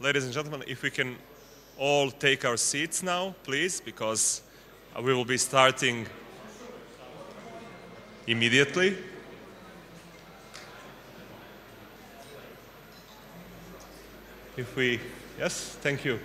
Ladies and gentlemen, if we can all take our seats now, please, because we will be starting immediately. Yes, thank you.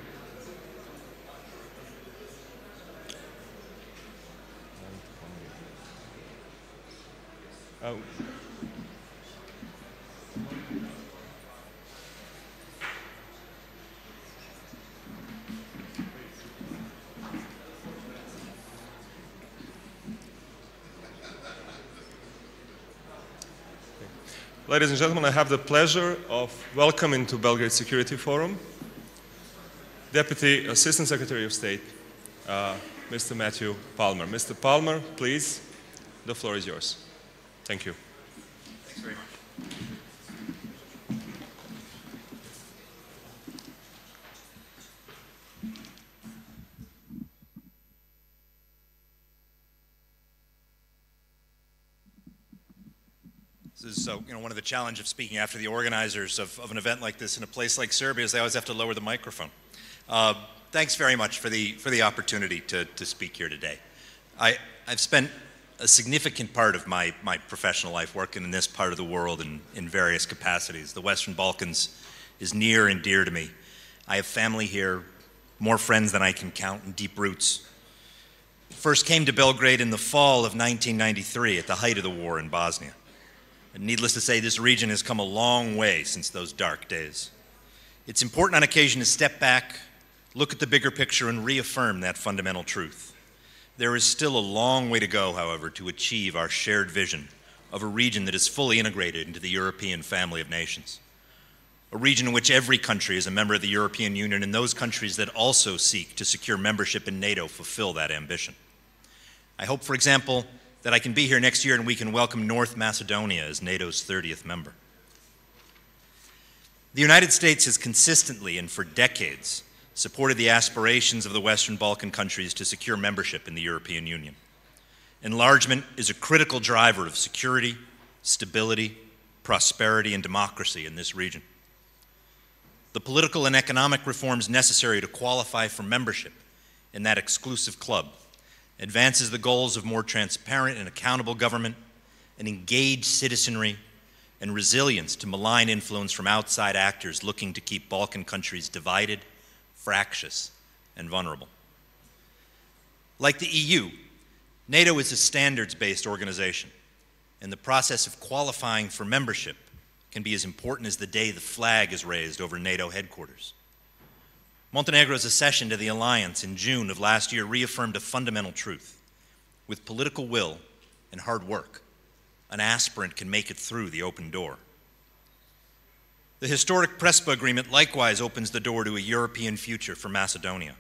Ladies and gentlemen, I have the pleasure of welcoming to Belgrade Security Forum Deputy Assistant Secretary of State, Mr. Matthew Palmer. Mr. Palmer, please, the floor is yours. Thank you. Thanks very much. This is one of the challenges of speaking after the organizers of an event like this in a place like Serbia is they always have to lower the microphone. Thanks very much for the opportunity to speak here today. I've spent a significant part of my professional life working in this part of the world in various capacities. The Western Balkans is near and dear to me. I have family here, more friends than I can count, and deep roots. First came to Belgrade in the fall of 1993 at the height of the war in Bosnia. And needless to say, this region has come a long way since those dark days. It's important on occasion to step back, look at the bigger picture, and reaffirm that fundamental truth. There is still a long way to go, however, to achieve our shared vision of a region that is fully integrated into the European family of nations. A region in which every country is a member of the European Union, and those countries that also seek to secure membership in NATO fulfill that ambition. I hope, for example, that I can be here next year and we can welcome North Macedonia as NATO's 30th member. The United States has consistently and for decades supported the aspirations of the Western Balkan countries to secure membership in the European Union. Enlargement is a critical driver of security, stability, prosperity, and democracy in this region. The political and economic reforms necessary to qualify for membership in that exclusive club advances the goals of more transparent and accountable government, an engaged citizenry, and resilience to malign influence from outside actors looking to keep Balkan countries divided, fractious, and vulnerable. Like the EU, NATO is a standards-based organization, and the process of qualifying for membership can be as important as the day the flag is raised over NATO headquarters. Montenegro's accession to the alliance in June of last year reaffirmed a fundamental truth. With political will and hard work, an aspirant can make it through the open door. The historic Prespa agreement likewise opens the door to a European future for Macedonia.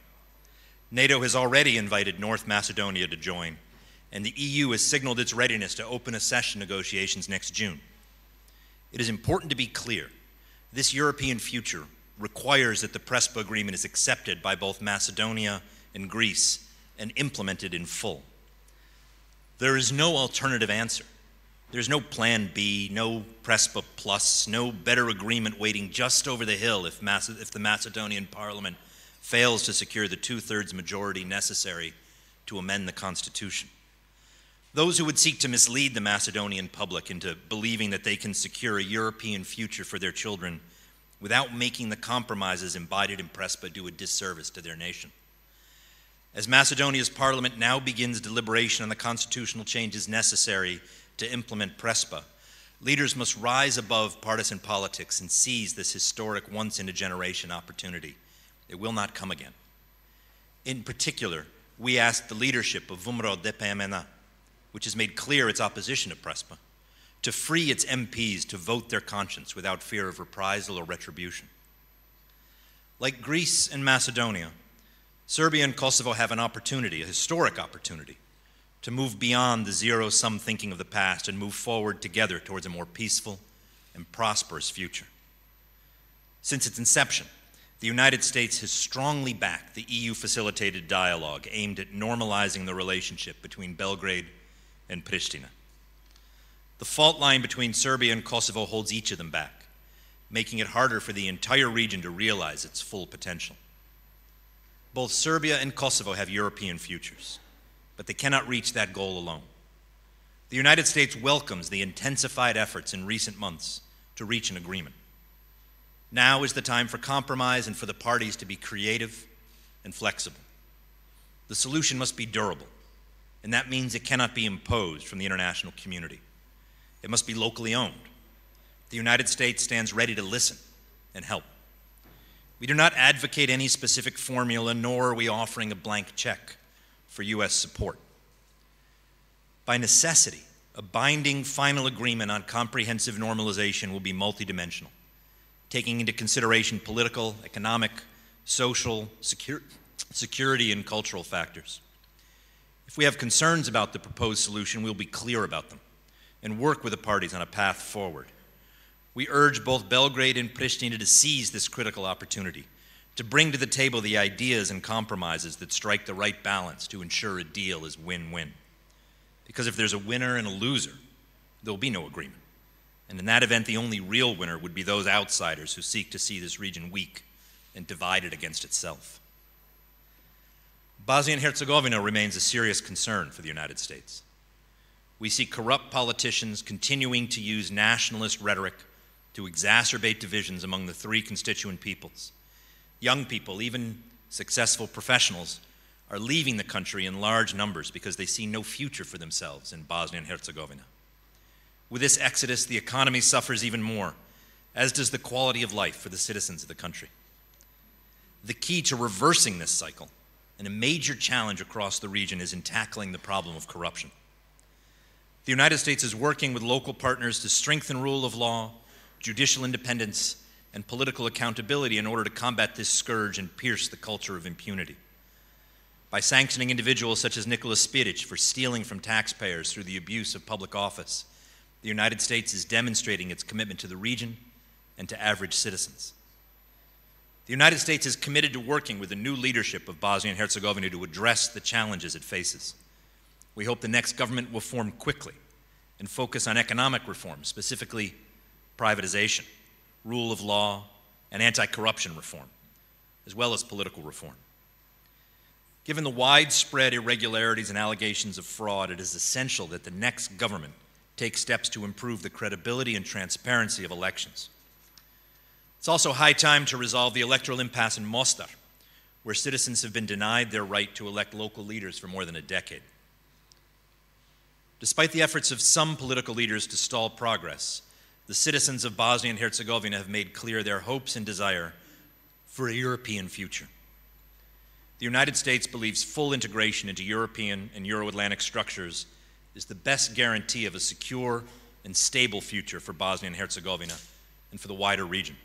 NATO has already invited North Macedonia to join, and the EU has signaled its readiness to open accession negotiations next June. It is important to be clear, this European future requires that the Prespa agreement is accepted by both Macedonia and Greece and implemented in full. There is no alternative answer. There's no plan B, no Prespa plus, no better agreement waiting just over the hill if the Macedonian parliament fails to secure the two-thirds majority necessary to amend the constitution. Those who would seek to mislead the Macedonian public into believing that they can secure a European future for their children without making the compromises embodied in Prespa do a disservice to their nation. As Macedonia's parliament now begins deliberation on the constitutional changes necessary to implement Prespa, leaders must rise above partisan politics and seize this historic once-in-a-generation opportunity. It will not come again. In particular, we ask the leadership of Vumro DPMNA, which has made clear its opposition to Prespa, to free its MPs to vote their conscience without fear of reprisal or retribution. Like Greece and Macedonia, Serbia and Kosovo have an opportunity, a historic opportunity, to move beyond the zero-sum thinking of the past and move forward together towards a more peaceful and prosperous future. Since its inception, the United States has strongly backed the EU-facilitated dialogue aimed at normalizing the relationship between Belgrade and Pristina. The fault line between Serbia and Kosovo holds each of them back. making it harder for the entire region to realize its full potential. Both Serbia and Kosovo have European futures, but they cannot reach that goal alone. The United States welcomes the intensified efforts in recent months to reach an agreement. Now is the time for compromise and for the parties to be creative and flexible. The solution must be durable, and that means it cannot be imposed from the international community. It must be locally owned. The United States stands ready to listen and help. We do not advocate any specific formula, nor are we offering a blank check for U.S. support. By necessity, a binding final agreement on comprehensive normalization will be multidimensional, taking into consideration political, economic, social, security, and cultural factors. If we have concerns about the proposed solution, we'll be clear about them and work with the parties on a path forward. We urge both Belgrade and Pristina to seize this critical opportunity, to bring to the table the ideas and compromises that strike the right balance to ensure a deal is win-win. Because if there's a winner and a loser, there will be no agreement. And in that event, the only real winner would be those outsiders who seek to see this region weak and divided against itself. Bosnia and Herzegovina remains a serious concern for the United States. We see corrupt politicians continuing to use nationalist rhetoric to exacerbate divisions among the three constituent peoples. Young people, even successful professionals, are leaving the country in large numbers because they see no future for themselves in Bosnia and Herzegovina. With this exodus, the economy suffers even more, as does the quality of life for the citizens of the country. The key to reversing this cycle, and a major challenge across the region, is in tackling the problem of corruption. The United States is working with local partners to strengthen rule of law, judicial independence, and political accountability in order to combat this scourge and pierce the culture of impunity. By sanctioning individuals such as Nicholas Spiric for stealing from taxpayers through the abuse of public office, the United States is demonstrating its commitment to the region and to average citizens. The United States is committed to working with the new leadership of Bosnia and Herzegovina to address the challenges it faces. We hope the next government will form quickly and focus on economic reform, specifically privatization, rule of law, and anti-corruption reform, as well as political reform. Given the widespread irregularities and allegations of fraud, it is essential that the next government take steps to improve the credibility and transparency of elections. It's also high time to resolve the electoral impasse in Mostar, where citizens have been denied their right to elect local leaders for more than a decade. Despite the efforts of some political leaders to stall progress, the citizens of Bosnia and Herzegovina have made clear their hopes and desire for a European future. The United States believes full integration into European and Euro-Atlantic structures is the best guarantee of a secure and stable future for Bosnia and Herzegovina and for the wider region.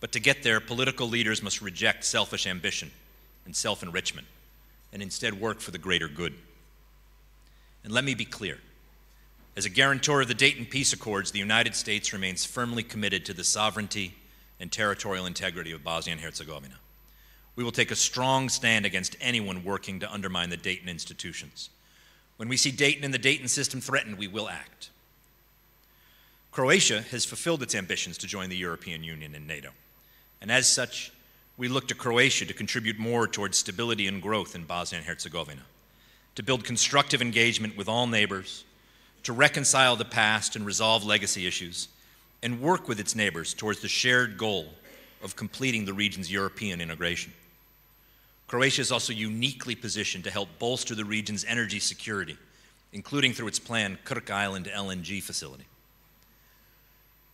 But to get there, political leaders must reject selfish ambition and self-enrichment and instead work for the greater good. And let me be clear. As a guarantor of the Dayton Peace Accords, the United States remains firmly committed to the sovereignty and territorial integrity of Bosnia and Herzegovina. We will take a strong stand against anyone working to undermine the Dayton institutions. When we see Dayton and the Dayton system threatened, we will act. Croatia has fulfilled its ambitions to join the European Union and NATO. And as such, we look to Croatia to contribute more towards stability and growth in Bosnia and Herzegovina, to build constructive engagement with all neighbors, to reconcile the past and resolve legacy issues, and work with its neighbors towards the shared goal of completing the region's European integration. Croatia is also uniquely positioned to help bolster the region's energy security, including through its planned Krk Island LNG facility.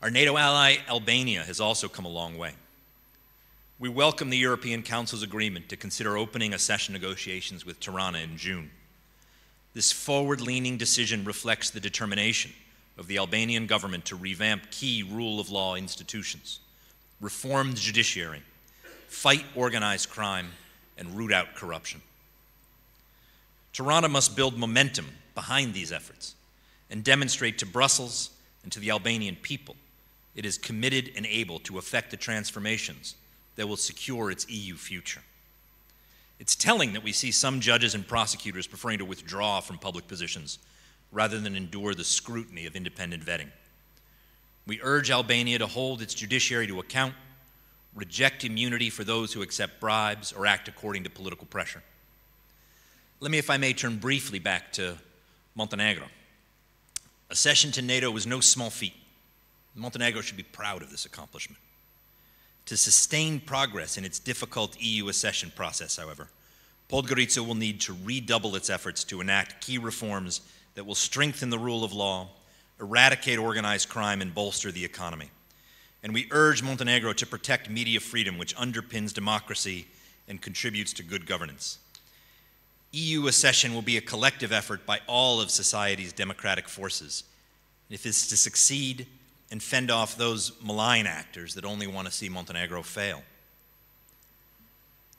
Our NATO ally, Albania, has also come a long way. We welcome the European Council's agreement to consider opening accession negotiations with Tirana in June. This forward-leaning decision reflects the determination of the Albanian government to revamp key rule of law institutions, reform the judiciary, fight organized crime, and root out corruption. Tirana must build momentum behind these efforts and demonstrate to Brussels and to the Albanian people it is committed and able to effect the transformations that will secure its EU future. It's telling that we see some judges and prosecutors preferring to withdraw from public positions rather than endure the scrutiny of independent vetting. We urge Albania to hold its judiciary to account, reject immunity for those who accept bribes or act according to political pressure. Let me, if I may, turn briefly back to Montenegro. Accession to NATO was no small feat. Montenegro should be proud of this accomplishment. To sustain progress in its difficult EU accession process, however, Podgorica will need to redouble its efforts to enact key reforms that will strengthen the rule of law, eradicate organized crime, and bolster the economy. And we urge Montenegro to protect media freedom, which underpins democracy and contributes to good governance. EU accession will be a collective effort by all of society's democratic forces. If it's to succeed and fend off those malign actors that only want to see Montenegro fail.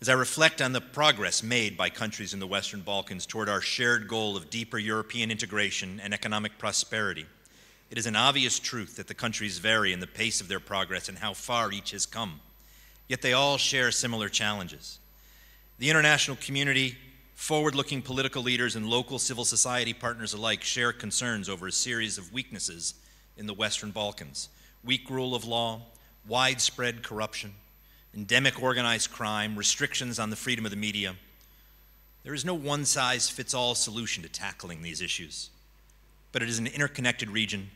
As I reflect on the progress made by countries in the Western Balkans toward our shared goal of deeper European integration and economic prosperity, it is an obvious truth that the countries vary in the pace of their progress and how far each has come. Yet they all share similar challenges. The international community, forward-looking political leaders, and local civil society partners alike share concerns over a series of weaknesses in the Western Balkans: weak rule of law, widespread corruption, endemic organized crime, restrictions on the freedom of the media. There is no one-size-fits-all solution to tackling these issues, but it is an interconnected region,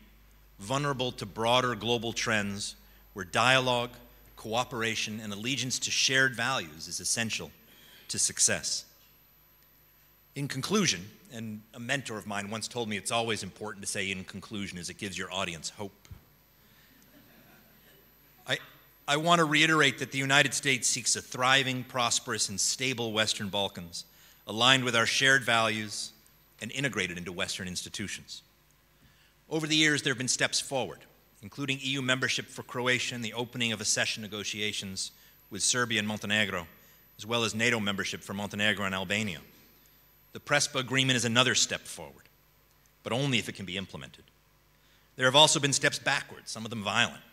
vulnerable to broader global trends, where dialogue, cooperation, and allegiance to shared values is essential to success. In conclusion, and a mentor of mine once told me it's always important to say in conclusion, as it gives your audience hope. I want to reiterate that the United States seeks a thriving, prosperous, and stable Western Balkans, aligned with our shared values and integrated into Western institutions. Over the years, there have been steps forward, including EU membership for Croatia and the opening of accession negotiations with Serbia and Montenegro, as well as NATO membership for Montenegro and Albania. The Prespa agreement is another step forward, but only if it can be implemented. There have also been steps backwards, some of them violent.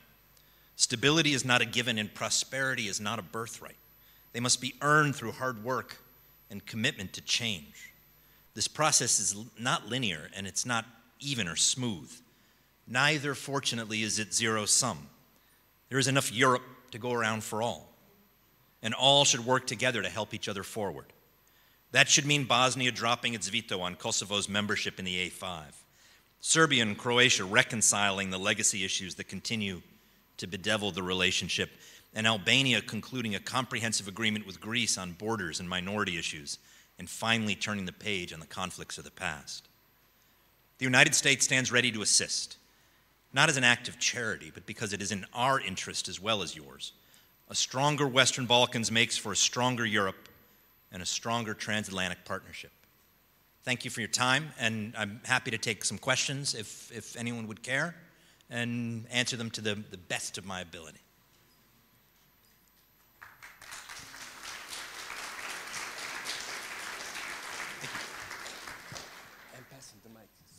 Stability is not a given, and prosperity is not a birthright. They must be earned through hard work and commitment to change. This process is not linear, and it's not even or smooth. Neither, fortunately, is it zero-sum. There is enough Europe to go around for all, and all should work together to help each other forward. That should mean Bosnia dropping its veto on Kosovo's membership in the A5, Serbia and Croatia reconciling the legacy issues that continue to bedevil the relationship, and Albania concluding a comprehensive agreement with Greece on borders and minority issues, and finally turning the page on the conflicts of the past. The United States stands ready to assist, not as an act of charity, but because it is in our interest as well as yours. A stronger Western Balkans makes for a stronger Europe and a stronger transatlantic partnership. Thank you for your time, and I'm happy to take some questions if anyone would care, and answer them to the best of my ability.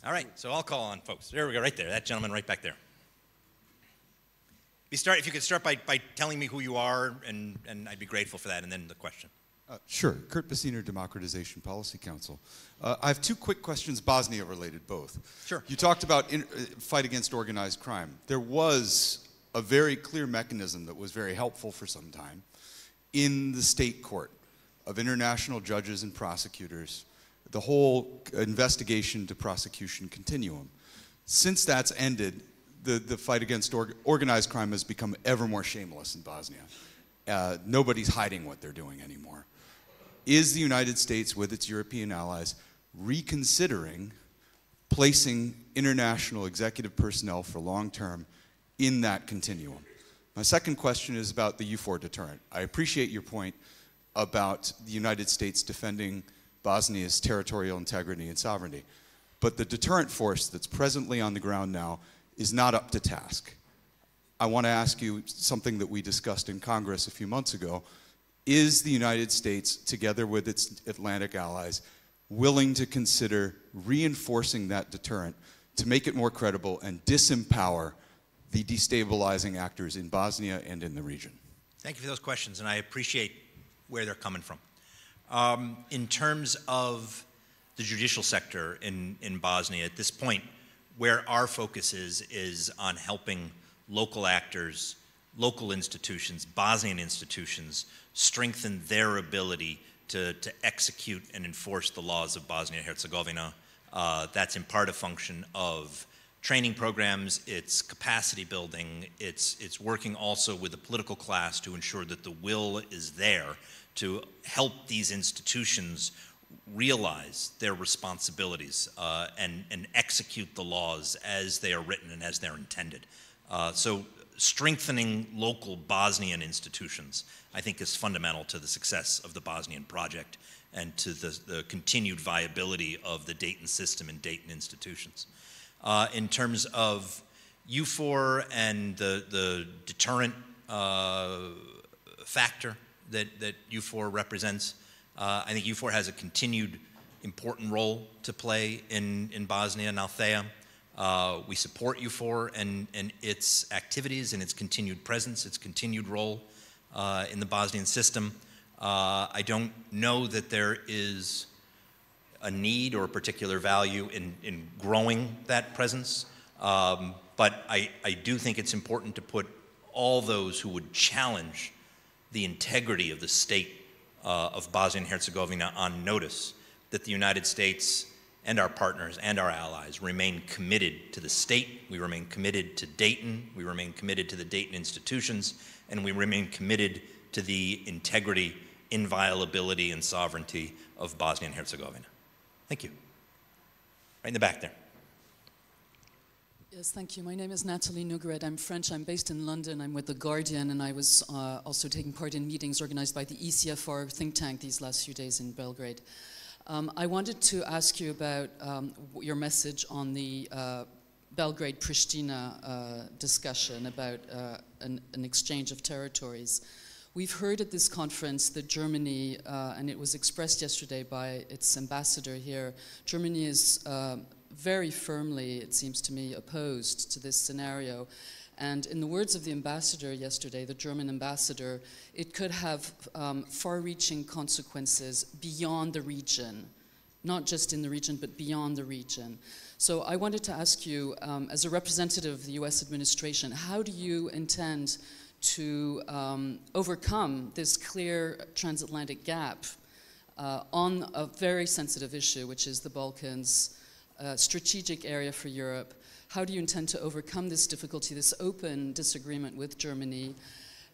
All right, so I'll call on folks. There we go, right there, that gentleman right back there. If you could start by telling me who you are, and I'd be grateful for that, and then the question. Sure. Kurt Basiner, Democratization Policy Council. I have two quick questions, Bosnia related both. Sure. You talked about fight against organized crime. There was a very clear mechanism that was very helpful for some time in the state court of international judges and prosecutors, the whole investigation to prosecution continuum. Since that's ended, the fight against organized crime has become ever more shameless in Bosnia. Nobody's hiding what they're doing anymore. Is the United States, with its European allies, reconsidering placing international executive personnel for long term in that continuum? My second question is about the U4 deterrent. I appreciate your point about the United States defending Bosnia's territorial integrity and sovereignty, but the deterrent force that's presently on the ground now is not up to task. I want to ask you something that we discussed in Congress a few months ago. Is the United States, together with its Atlantic allies, willing to consider reinforcing that deterrent to make it more credible and disempower the destabilizing actors in Bosnia and in the region? Thank you for those questions, and I appreciate where they're coming from. In terms of the judicial sector in Bosnia, at this point, where our focus is on helping local actors, local institutions, Bosnian institutions, strengthen their ability to execute and enforce the laws of Bosnia Herzegovina. That's in part a function of training programs, it's capacity building, it's working also with the political class to ensure that the will is there to help these institutions realize their responsibilities and execute the laws as they are written and as they're intended. So strengthening local Bosnian institutions, I think, is fundamental to the success of the Bosnian project and to the continued viability of the Dayton system and Dayton institutions. In terms of EUFOR and the deterrent factor that EUFOR represents, I think EUFOR has a continued important role to play in Bosnia and Althea. We support EUFOR and its activities and its continued presence, its continued role in the Bosnian system. I don't know that there is a need or a particular value in growing that presence, but I do think it's important to put all those who would challenge the integrity of the state of Bosnia and Herzegovina on notice that the United States and our partners and our allies remain committed to the state, we remain committed to Dayton, we remain committed to the Dayton institutions, and we remain committed to the integrity, inviolability, and sovereignty of Bosnia and Herzegovina. Thank you. Right in the back there. Yes, thank you. My name is Nathalie Nougret. I'm French. I'm based in London. I'm with The Guardian, and I was also taking part in meetings organized by the ECFR think tank these last few days in Belgrade. I wanted to ask you about your message on the Belgrade-Pristina discussion about an exchange of territories. We've heard at this conference that Germany, and it was expressed yesterday by its ambassador here, Germany is very firmly, it seems to me, opposed to this scenario. And in the words of the ambassador yesterday, the German ambassador, it could have far-reaching consequences beyond the region, not just in the region, but beyond the region. So I wanted to ask you, as a representative of the US administration, how do you intend to overcome this clear transatlantic gap on a very sensitive issue, which is the Balkans, strategic area for Europe? How do you intend to overcome this difficulty, this open disagreement with Germany?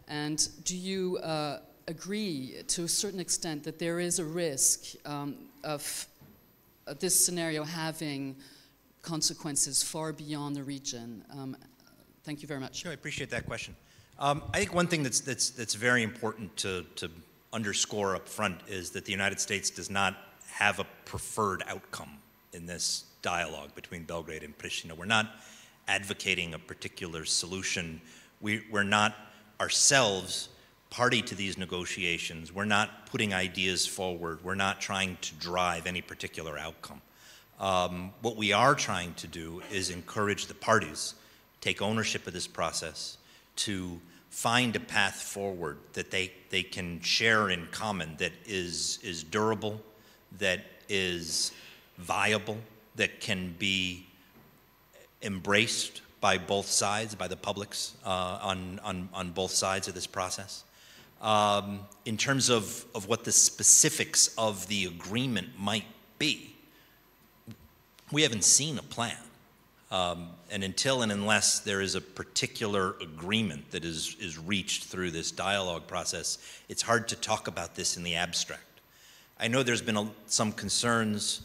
And do you agree to a certain extent that there is a risk of this scenario having consequences far beyond the region? Thank you very much. Sure, I appreciate that question. I think one thing that's very important to underscore up front is that the United States does not have a preferred outcome in this dialogue between Belgrade and Pristina. We're not advocating a particular solution. We're not ourselves party to these negotiations. We're not putting ideas forward. We're not trying to drive any particular outcome. What we are trying to do is encourage the parties, take ownership of this process, to find a path forward that they can share in common that is durable, that is viable, that can be embraced by both sides, by the publics on both sides of this process. In terms of what the specifics of the agreement might be, we haven't seen a plan. And until and unless there is a particular agreement that is reached through this dialogue process, it's hard to talk about this in the abstract. I know there's been some concerns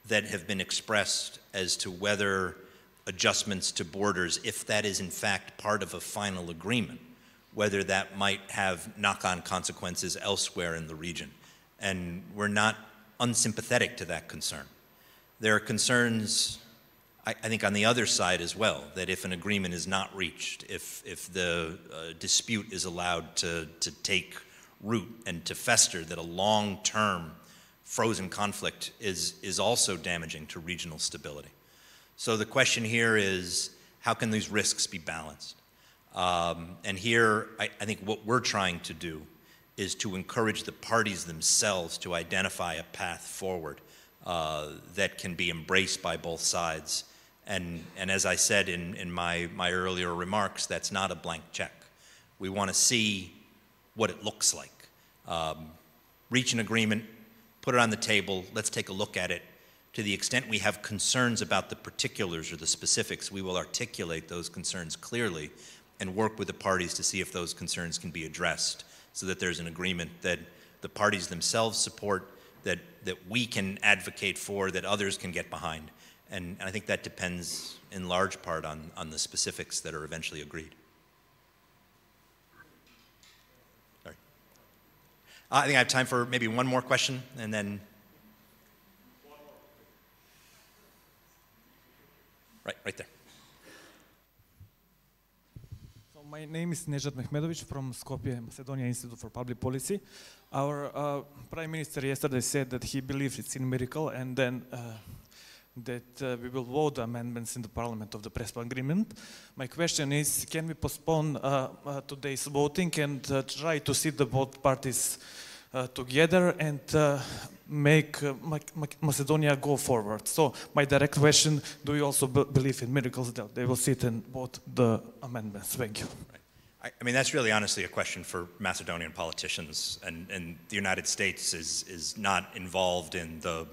that have been expressed as to whether adjustments to borders, if that is in fact part of a final agreement, whether that might have knock-on consequences elsewhere in the region. And we're not unsympathetic to that concern. There are concerns, I think, on the other side as well, that if an agreement is not reached, if the dispute is allowed to take root and to fester, that a long-term frozen conflict is also damaging to regional stability. So the question here is, how can these risks be balanced? And here, I think what we're trying to do is to encourage the parties themselves to identify a path forward that can be embraced by both sides And as I said in my earlier remarks, that's not a blank check. We want to see what it looks like. Reach an agreement, put it on the table, let's take a look at it. To the extent we have concerns about the particulars or the specifics, we will articulate those concerns clearly and work with the parties to see if those concerns can be addressed so that there's an agreement that the parties themselves support, that we can advocate for, that others can get behind. And I think that depends in large part on the specifics that are eventually agreed. Sorry. I think I have time for maybe one more question, and then... Right there. So my name is Nejat Mehmedovic from Skopje, Macedonia Institute for Public Policy. Our Prime Minister yesterday said that he believes it's a miracle, and then that we will vote amendments in the Parliament of the Prespa Agreement. My question is, can we postpone today's voting and try to see the both parties together and make Macedonia go forward? So my direct question, do you also believe in miracles that they will sit and vote the amendments? Thank you. Right. I mean, that's really honestly a question for Macedonian politicians, and the United States is not involved in the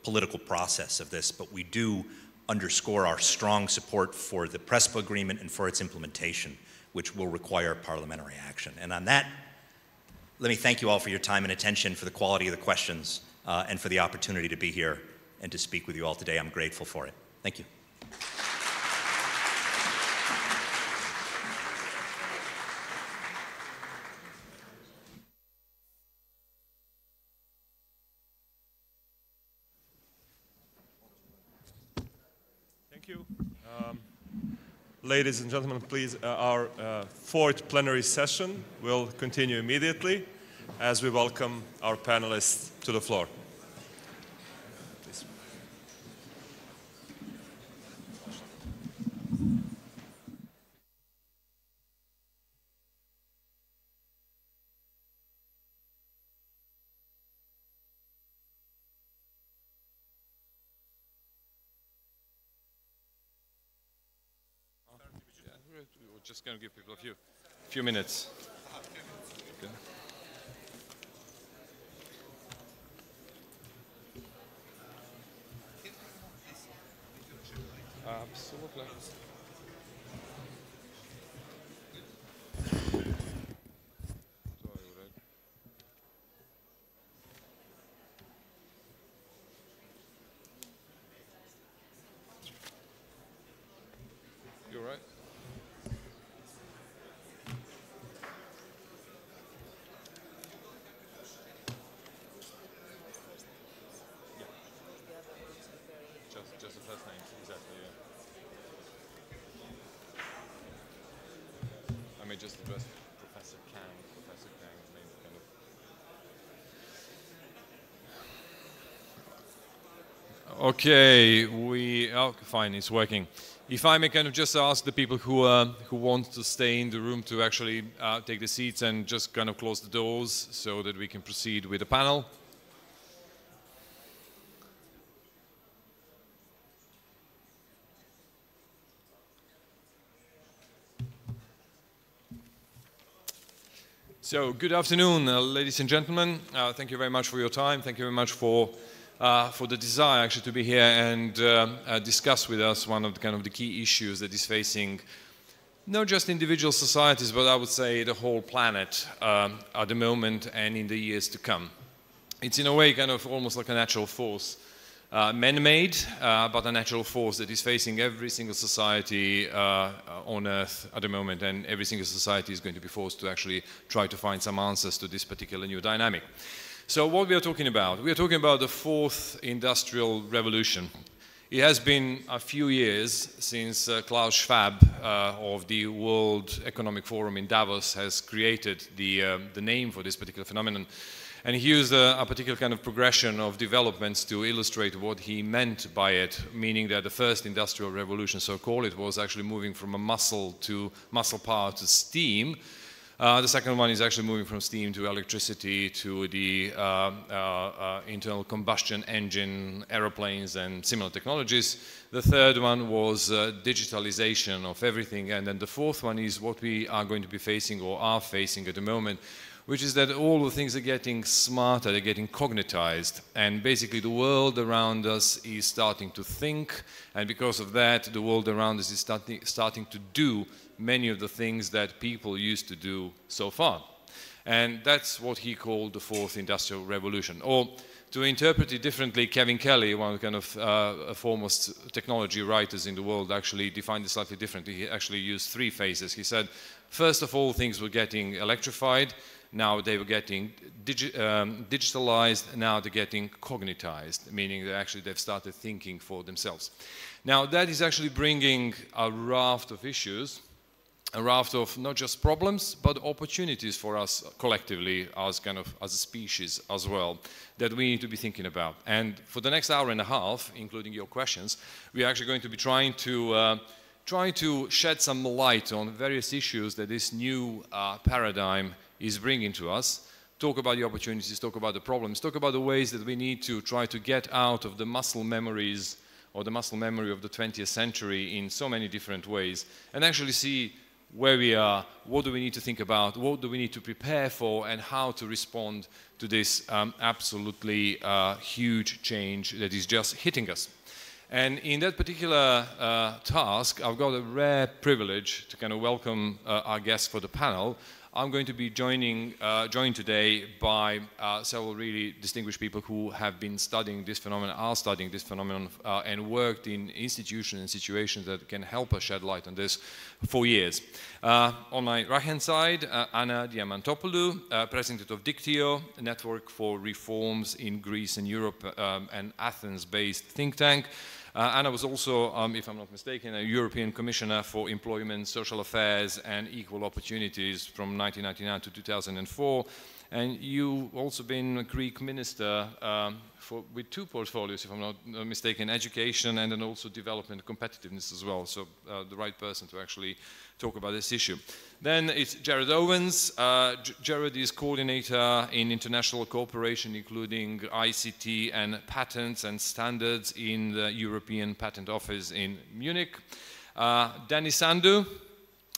political process of this, but we do underscore our strong support for the Prespa Agreement and for its implementation, which will require parliamentary action. And on that, let me thank you all for your time and attention, for the quality of the questions, and for the opportunity to be here and to speak with you all today. I'm grateful for it. Thank you. Thank you. Ladies and gentlemen, please, our fourth plenary session will continue immediately as we welcome our panelists to the floor. Please. We're just going to give people a few minutes. Okay. Absolutely. You're right. Just the first names, exactly, yeah. I may just address Professor Kang, maybe kind of. Okay, fine, it's working. If I may kind of just ask the people who want to stay in the room to actually take the seats and just kind of close the doors so that we can proceed with the panel. So, good afternoon, ladies and gentlemen. Thank you very much for your time. Thank you very much for the desire actually to be here and discuss with us one of the key issues that is facing not just individual societies, but I would say the whole planet at the moment and in the years to come. It's in a way kind of almost like a natural force, man-made, but a natural force that is facing every single society on Earth at the moment, and every single society is going to be forced to actually try to find some answers to this particular new dynamic. So what we are talking about? We are talking about the fourth industrial revolution. It has been a few years since Klaus Schwab of the World Economic Forum in Davos has created the name for this particular phenomenon. And he used a particular kind of progression of developments to illustrate what he meant by it, meaning that the first industrial revolution, so called it, was actually moving from a muscle power to steam, The second one is actually moving from steam to electricity to the internal combustion engine, aeroplanes and similar technologies. The third one was digitalization of everything. And then the fourth one is what we are going to be facing or are facing at the moment, which is that all the things are getting smarter, they're getting cognitized, and basically the world around us is starting to think, and because of that, the world around us is starting to do many of the things that people used to do so far. And that's what he called the fourth industrial revolution. Or to interpret it differently, Kevin Kelly, one of the kind of foremost technology writers in the world, actually defined it slightly differently. He actually used three phases. He said, first of all, things were getting electrified. Now they were getting digitalized, now they're getting cognitized, meaning that actually they've started thinking for themselves. Now that is actually bringing a raft of issues, a raft of not just problems, but opportunities for us collectively as a species as well, that we need to be thinking about. And for the next hour and a half, including your questions, we're actually going to be trying to shed some light on various issues that this new paradigm is bringing to us, talk about the opportunities, talk about the problems, talk about the ways that we need to try to get out of the muscle memories or the muscle memory of the 20th century in so many different ways, and actually see where we are, what do we need to think about, what do we need to prepare for, and how to respond to this absolutely huge change that is just hitting us. And in that particular task, I've got a rare privilege to kind of welcome our guests for the panel. I'm going to be joined today by several really distinguished people who have been studying this phenomenon, are studying this phenomenon, and worked in institutions and situations that can help us shed light on this for years. On my right-hand side, Anna Diamantopoulou, President of Dictio, a network for reforms in Greece and Europe, an Athens-based think tank. Anna was also, if I'm not mistaken, a European Commissioner for Employment, Social Affairs and Equal Opportunities from 1999 to 2004. And you've also been a Greek minister with two portfolios, if I'm not mistaken, education and then also development competitiveness as well. So the right person to actually talk about this issue. Then it's Jared Owens. Jared is coordinator in international cooperation, including ICT and patents and standards in the European Patent Office in Munich. Danny Sandow.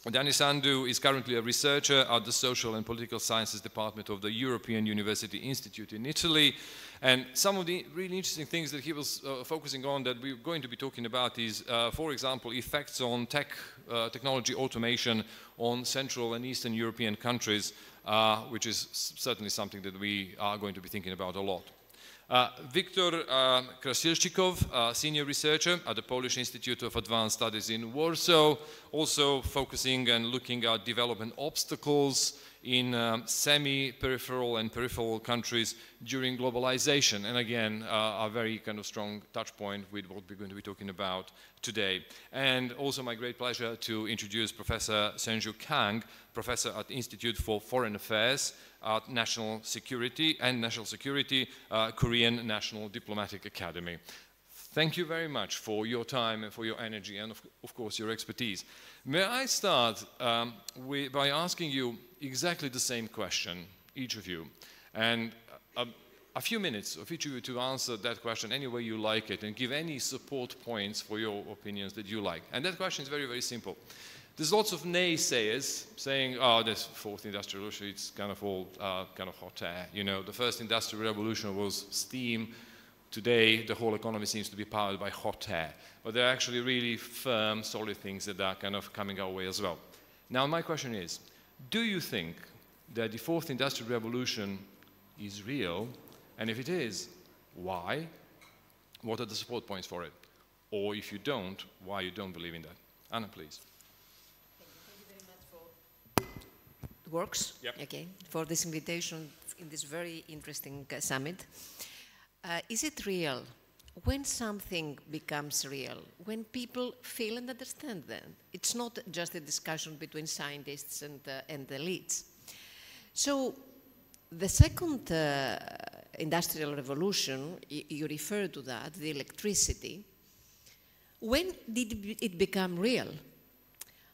Danny Sandow is currently a researcher at the Social and Political Sciences Department of the European University Institute in Italy. And some of the really interesting things that he was focusing on that we're going to be talking about is, for example, effects on technology automation on Central and Eastern European countries, which is certainly something that we are going to be thinking about a lot. Viktor Krasilchikov, senior researcher at the Polish Institute of Advanced Studies in Warsaw, also focusing and looking at development obstacles in semi-peripheral and peripheral countries during globalization. And again, a very kind of strong touch point with what we're going to be talking about today. And also my great pleasure to introduce Professor Seonju Kang, professor at the Institute for Foreign Affairs at National Security, Korean National Diplomatic Academy. Thank you very much for your time and for your energy and of course your expertise. May I start by asking you exactly the same question, each of you, and a few minutes of each of you to answer that question any way you like it and give any support points for your opinions that you like. And that question is very, very simple. There's lots of naysayers saying, oh, this fourth industrial revolution, it's kind of all kind of hot air. You know, the first industrial revolution was steam. Today, the whole economy seems to be powered by hot air. But there are actually really firm, solid things that are kind of coming our way as well. Now, my question is, do you think that the fourth industrial revolution is real? And if it is, why? What are the support points for it? Or if you don't, why you don't believe in that? Anna, please. Works, yep. Okay, for this invitation in this very interesting summit. Is it real? When something becomes real, when people feel and understand that, it's not just a discussion between scientists and the elites. So the second industrial revolution, you refer to that, the electricity, when did it become real?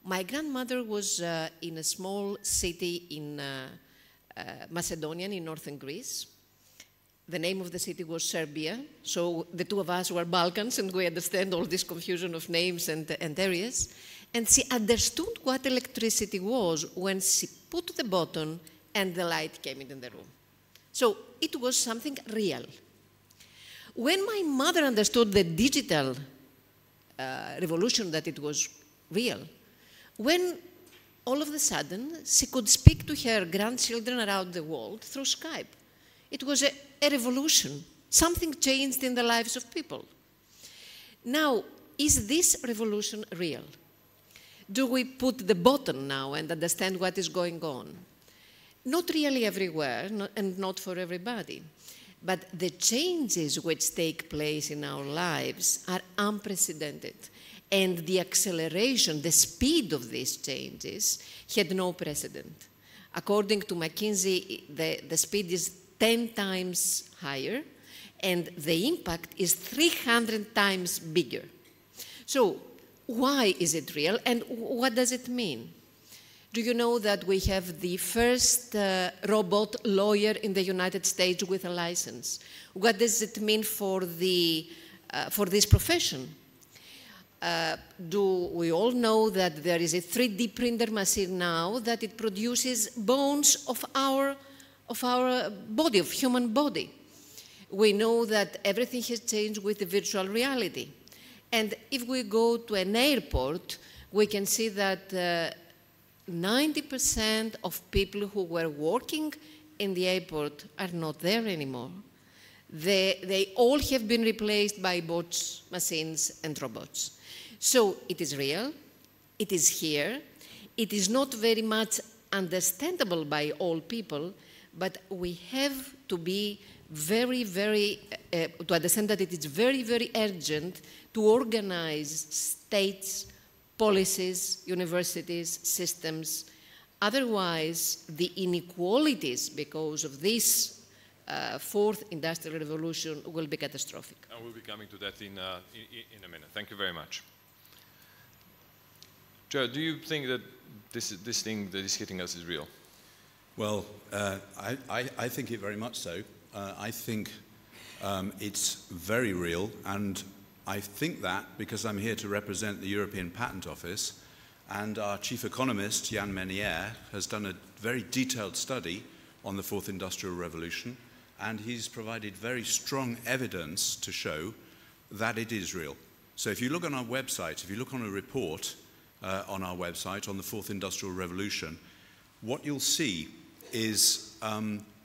My grandmother was in a small city in Macedonia, in northern Greece. The name of the city was Serbia, so the two of us were Balkans, and we understand all this confusion of names and areas. And she understood what electricity was when she put the button and the light came in the room. So it was something real. When my mother understood the digital revolution, that it was real, when all of a sudden she could speak to her grandchildren around the world through Skype. It was a revolution. Something changed in the lives of people. Now, is this revolution real? Do we put the button now and understand what is going on? Not really everywhere, and not for everybody. But the changes which take place in our lives are unprecedented. And the acceleration, the speed of these changes had no precedent. According to McKinsey, the speed is 10 times higher, and the impact is 300 times bigger. So, why is it real, and what does it mean? Do you know that we have the first robot lawyer in the United States with a license? What does it mean for this profession? Do we all know that there is a 3D printer machine now that it produces bones of our body, of human body? We know that everything has changed with the virtual reality. And if we go to an airport, we can see that 90% of people who were working in the airport are not there anymore. They all have been replaced by bots, machines, and robots. So it is real, it is here, it is not very much understandable by all people, but we have to be to understand that it is very, very urgent to organize states, policies, universities, systems. Otherwise, the inequalities because of this fourth industrial revolution will be catastrophic. And we'll be coming to that in a minute. Thank you very much. Joe, do you think that this thing that is hitting us is real? Well, I think it very much so. I think it's very real, and I think that because I'm here to represent the European Patent Office, and our chief economist, Jan Menier, has done a very detailed study on the Fourth Industrial Revolution, and he's provided very strong evidence to show that it is real. So if you look on our website, if you look on a report on our website on the Fourth Industrial Revolution, what you'll see is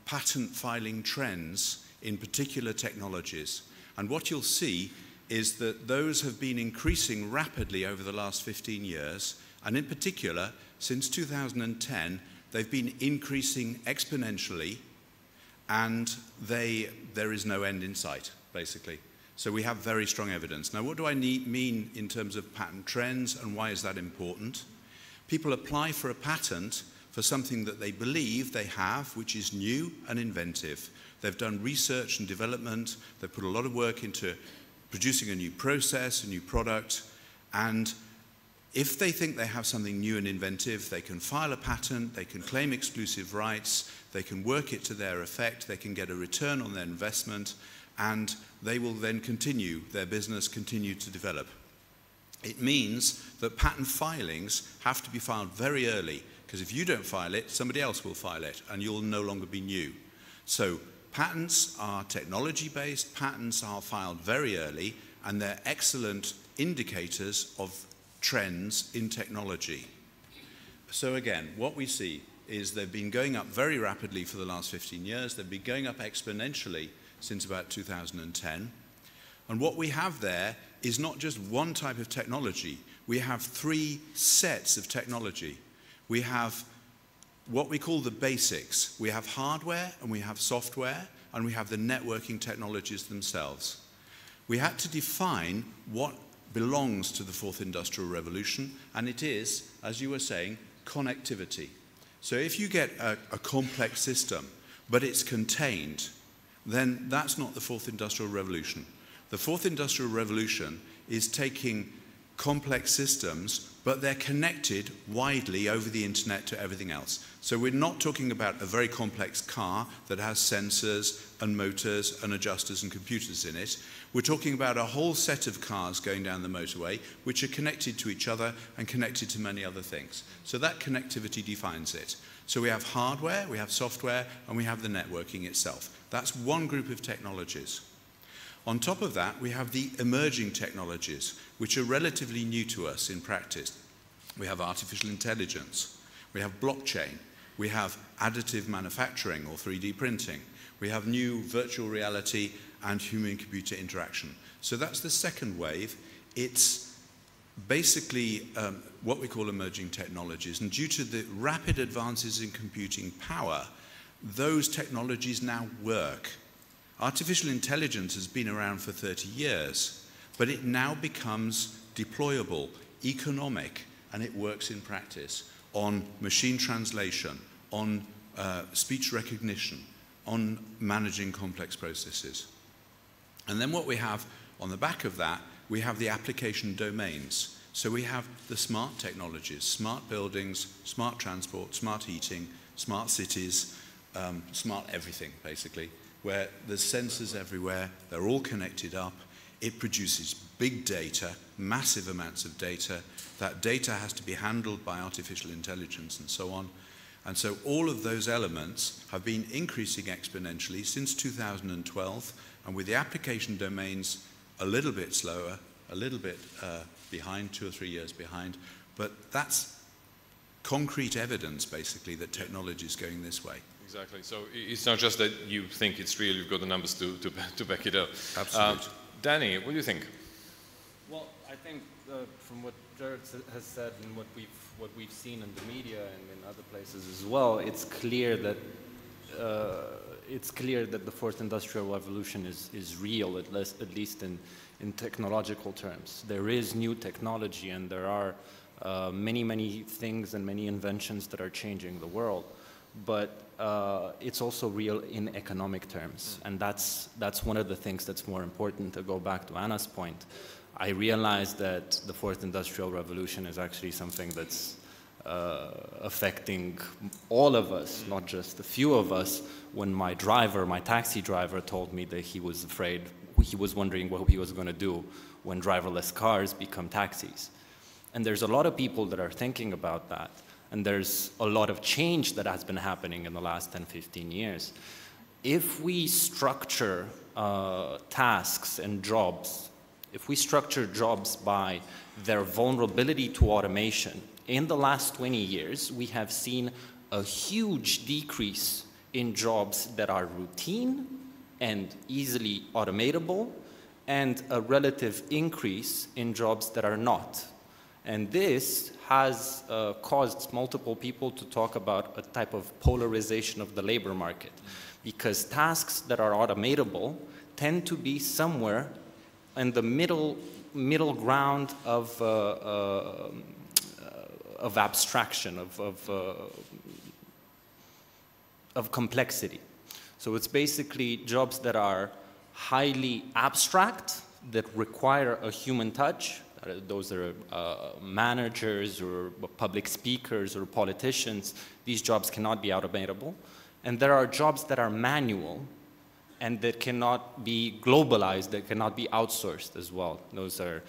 patent filing trends in particular technologies. And what you'll see is that those have been increasing rapidly over the last 15 years, and in particular, since 2010, they've been increasing exponentially, and there is no end in sight, basically. So we have very strong evidence. Now, what do I mean in terms of patent trends, and why is that important? People apply for a patent for something that they believe they have, which is new and inventive. They've done research and development, they've put a lot of work into producing a new process, a new product, and if they think they have something new and inventive, they can file a patent, they can claim exclusive rights, they can work it to their effect, they can get a return on their investment, and they will then continue, their business continue to develop. It means that patent filings have to be filed very early, because if you don't file it, somebody else will file it, and you'll no longer be new. So patents are technology-based, patents are filed very early, and they're excellent indicators of trends in technology. So again, what we see is they've been going up very rapidly for the last 15 years. They've been going up exponentially since about 2010. And what we have there is not just one type of technology. We have three sets of technology. We have what we call the basics. We have hardware, and we have software, and we have the networking technologies themselves. We had to define what belongs to the Fourth Industrial Revolution, and it is, as you were saying, connectivity. So if you get a complex system, but it's contained, then that's not the Fourth Industrial Revolution. The Fourth Industrial Revolution is taking complex systems, but they're connected widely over the internet to everything else. So we're not talking about a very complex car that has sensors and motors and adjusters and computers in it. We're talking about a whole set of cars going down the motorway which are connected to each other and connected to many other things. So that connectivity defines it. So we have hardware, we have software, and we have the networking itself. That's one group of technologies. On top of that, we have the emerging technologies, which are relatively new to us in practice. We have artificial intelligence, we have blockchain, we have additive manufacturing or 3D printing, we have new virtual reality and human-computer interaction. So that's the second wave. It's basically what we call emerging technologies, and due to the rapid advances in computing power, those technologies now work. Artificial intelligence has been around for 30 years, but it now becomes deployable, economic, and it works in practice on machine translation, on speech recognition, on managing complex processes. And then what we have on the back of that, we have the application domains. So we have the smart technologies, smart buildings, smart transport, smart heating, smart cities, smart everything, basically, where there's sensors everywhere, they're all connected up, it produces big data, massive amounts of data. That data has to be handled by artificial intelligence and so on. And so all of those elements have been increasing exponentially since 2012, and with the application domains a little bit slower, a little bit behind, 2 or 3 years behind, but that's concrete evidence, basically, that technology is going this way. Exactly. So it's not just that you think it's real, you've got the numbers to back it up. Absolutely. Danny, what do you think? Well, I think from what Jared has said and what we've seen in the media and in other places as well, it's clear that the fourth industrial revolution is real, at least in technological terms. There is new technology, and there are many things and many inventions that are changing the world. But it's also real in economic terms, and that's one of the things that's more important. To go back to Anna's point, I realized that the fourth industrial revolution is actually something that's affecting all of us, not just a few of us. When my taxi driver told me that he was afraid, he was wondering what he was going to do when driverless cars become taxis. And there's a lot of people that are thinking about that. And there's a lot of change that has been happening in the last 10, 15 years. If we structure tasks and jobs, if we structure jobs by their vulnerability to automation, in the last 20 years, we have seen a huge decrease in jobs that are routine and easily automatable, and a relative increase in jobs that are not. And this has caused multiple people to talk about a type of polarization of the labor market, because tasks that are automatable tend to be somewhere in the middle ground of abstraction, of complexity. So it's basically jobs that are highly abstract, that require a human touch. Those are managers or public speakers or politicians. These jobs cannot be automatable. And there are jobs that are manual and that cannot be globalized, that cannot be outsourced as well. Those are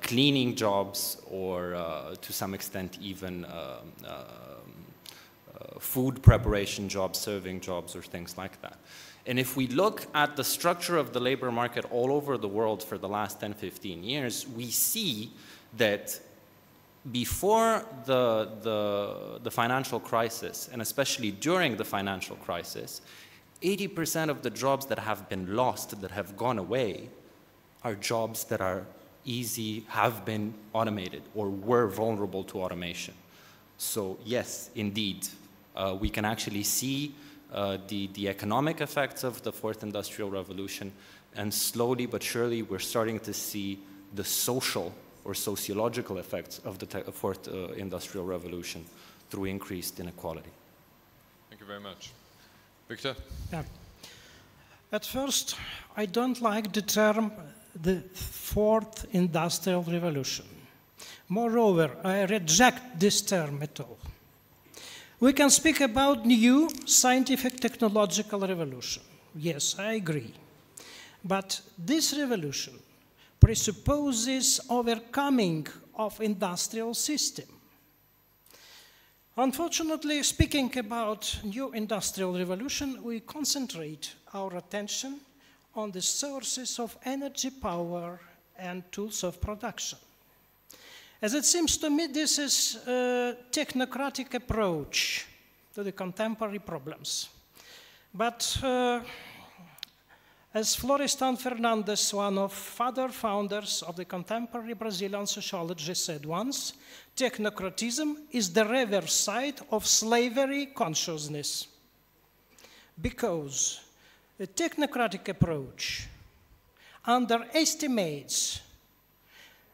cleaning jobs, or to some extent even food preparation jobs, serving jobs, or things like that. And if we look at the structure of the labor market all over the world for the last 10, 15 years, we see that before the financial crisis, and especially during the financial crisis, 80% of the jobs that have been lost, that have gone away, are jobs that are easy, have been automated, or were vulnerable to automation. So yes, indeed, we can actually see the economic effects of the fourth industrial revolution, and slowly but surely we're starting to see the social or sociological effects of the fourth industrial revolution through increased inequality. Thank you very much. Victor? Yeah. At first, I don't like the term the fourth industrial revolution. Moreover, I reject this term at all. We can speak about new scientific technological revolution. Yes, I agree. But this revolution presupposes overcoming of industrial system. Unfortunately, speaking about new industrial revolution, we concentrate our attention on the sources of energy, power, and tools of production. As it seems to me, this is a technocratic approach to the contemporary problems. But as Florestan Fernandes, one of founders of the contemporary Brazilian sociology, said once, technocratism is the reverse side of slavery consciousness. Because a technocratic approach underestimates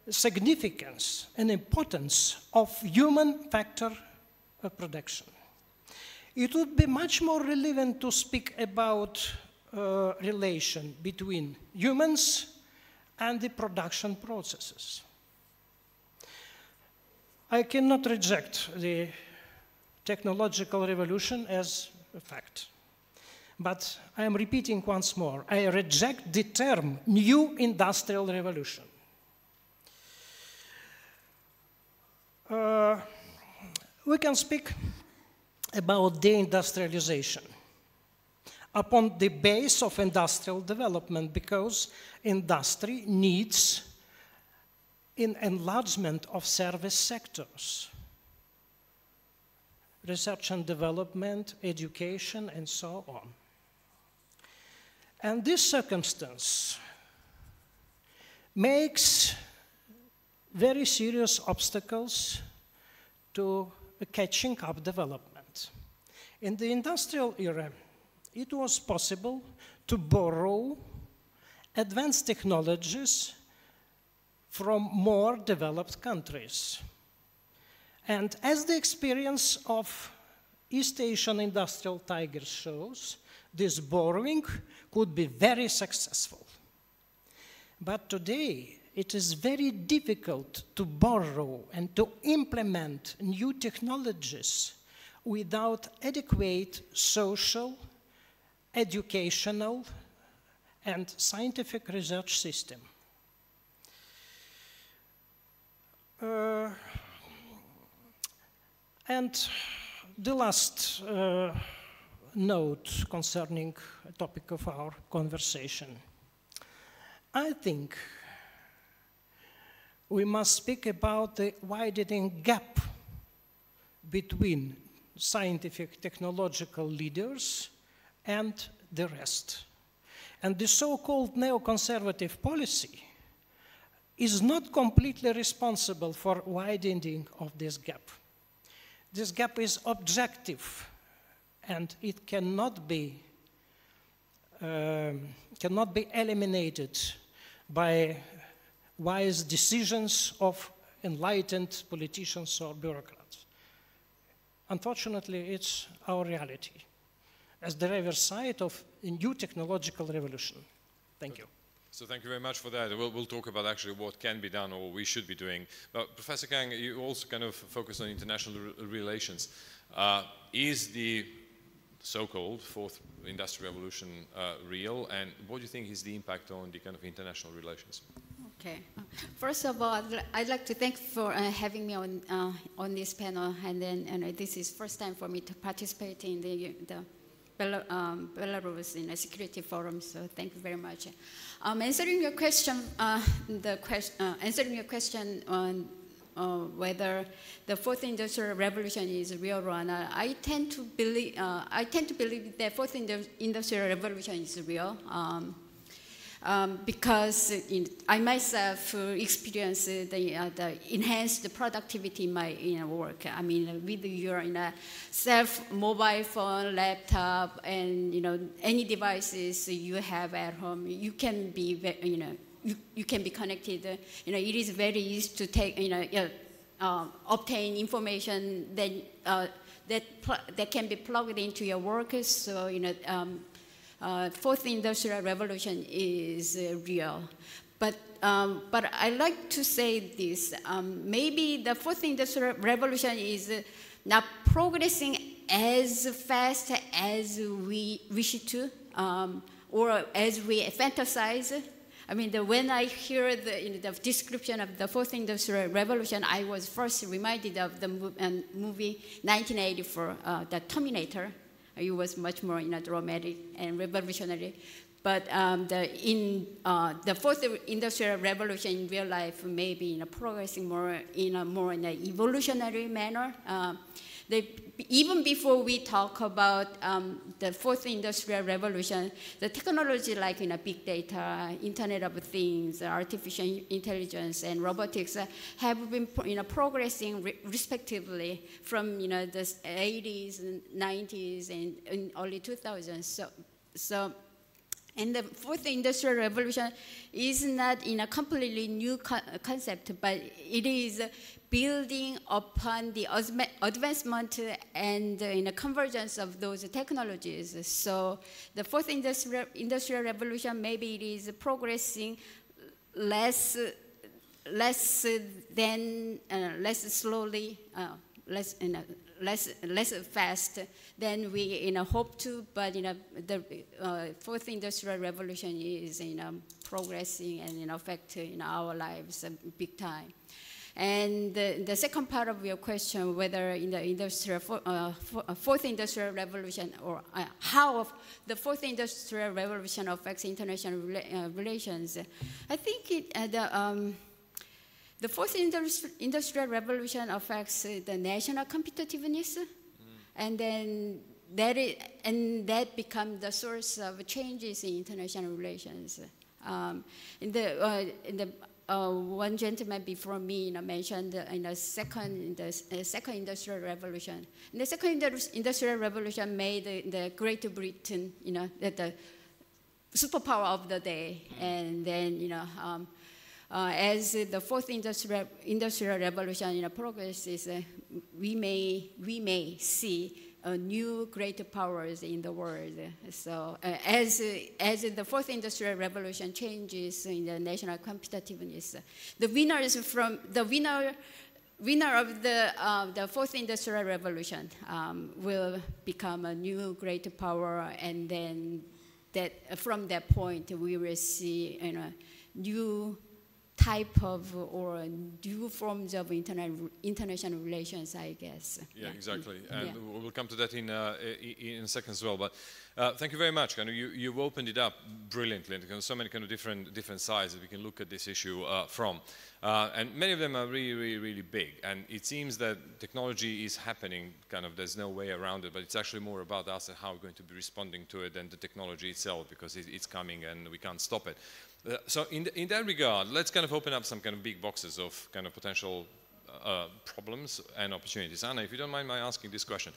the significance and importance of human factor of production. It would be much more relevant to speak about relation between humans and the production processes. I cannot reject the technological revolution as a fact. But I am repeating once more, I reject the term new industrial revolution. We can speak about deindustrialization upon the base of industrial development, because industry needs an enlargement of service sectors, research and development, education, and so on. And this circumstance makes very serious obstacles to a catching up development. In the industrial era, it was possible to borrow advanced technologies from more developed countries. And as the experience of East Asian industrial tigers shows, this borrowing could be very successful. But today, it is very difficult to borrow and to implement new technologies without adequate social, educational, and scientific research system. And the last note concerning a topic of our conversation. I think we must speak about the widening gap between scientific technological leaders and the rest. And the so-called neoconservative policy is not completely responsible for widening of this gap. This gap is objective, and it cannot be eliminated by wise decisions of enlightened politicians or bureaucrats. Unfortunately, it's our reality as the reverse side of a new technological revolution. Thank you. So thank you very much for that. We'll talk about actually what can be done or what we should be doing. But Professor Kang, you also kind of focus on international relations. Is the so-called fourth industrial revolution real, and what do you think is the impact on the kind of international relations? Okay. First of all, I'd like to thank for having me on this panel, and then this is first time for me to participate in the Belarus in a security forum. So thank you very much. Answering your question, on whether the fourth industrial revolution is real or not, I tend to believe that fourth industrial revolution is real. Because I myself experienced the enhanced productivity in my work. I mean, with your mobile phone, laptop, and any devices you have at home, you can be you can be connected. It is very easy to take obtain information that can be plugged into your work. So fourth industrial revolution is real. But I like to say this. Maybe the fourth industrial revolution is not progressing as fast as we wish it to, or as we fantasize. I mean, when I hear the description of the fourth industrial revolution, I was first reminded of the movie 1984, The Terminator. It was much more dramatic and revolutionary. But in the fourth industrial revolution in real life, maybe progressing more in an evolutionary manner. Even before we talk about the fourth industrial revolution, the technology like big data, Internet of Things, artificial intelligence, and robotics have been progressing respectively from the 80s and 90s and early 2000s. And the fourth industrial revolution is not in a completely new concept, but it is building upon the advancement and a convergence of those technologies. So the fourth industrial revolution, maybe it is progressing less slowly, less fast than we hope to, but the fourth industrial revolution is progressing and in effect in our lives big time. And the second part of your question, whether in the fourth industrial revolution or how the fourth industrial revolution affects international relations, I think the fourth industrial revolution affects the national competitiveness, and then that becomes the source of changes in international relations. One gentleman before me mentioned the second industrial revolution. And the second industrial revolution made the Great Britain, the superpower of the day, and then as the fourth industrial revolution progresses, we may see new great powers in the world. So as the fourth industrial revolution changes in the national competitiveness, the winner of the fourth industrial revolution will become a new great power, and then from that point we will see new type of or new forms of international relations, I guess. Yeah, exactly. And we'll come to that in a second as well. But thank you very much. You've opened it up brilliantly, and so many different sides that we can look at this issue from. And many of them are really big. And it seems that technology is happening, there's no way around it, but it's actually more about us and how we're going to be responding to it than the technology itself, because it's coming and we can't stop it. So in that regard, let's open up some big boxes of potential problems and opportunities. Anna, if you don't mind my asking this question.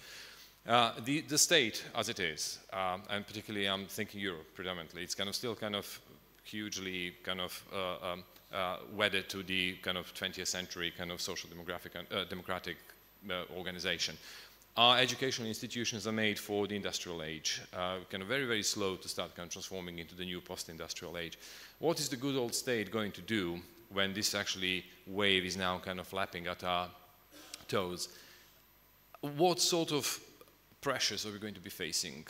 The state as it is, and particularly I'm thinking Europe predominantly, it's still hugely wedded to the 20th century social democratic organization. Our educational institutions are made for the industrial age, very slow to start transforming into the new post-industrial age. What is the good old state going to do when this wave is now lapping at our toes? What sort of pressures are we going to be facing?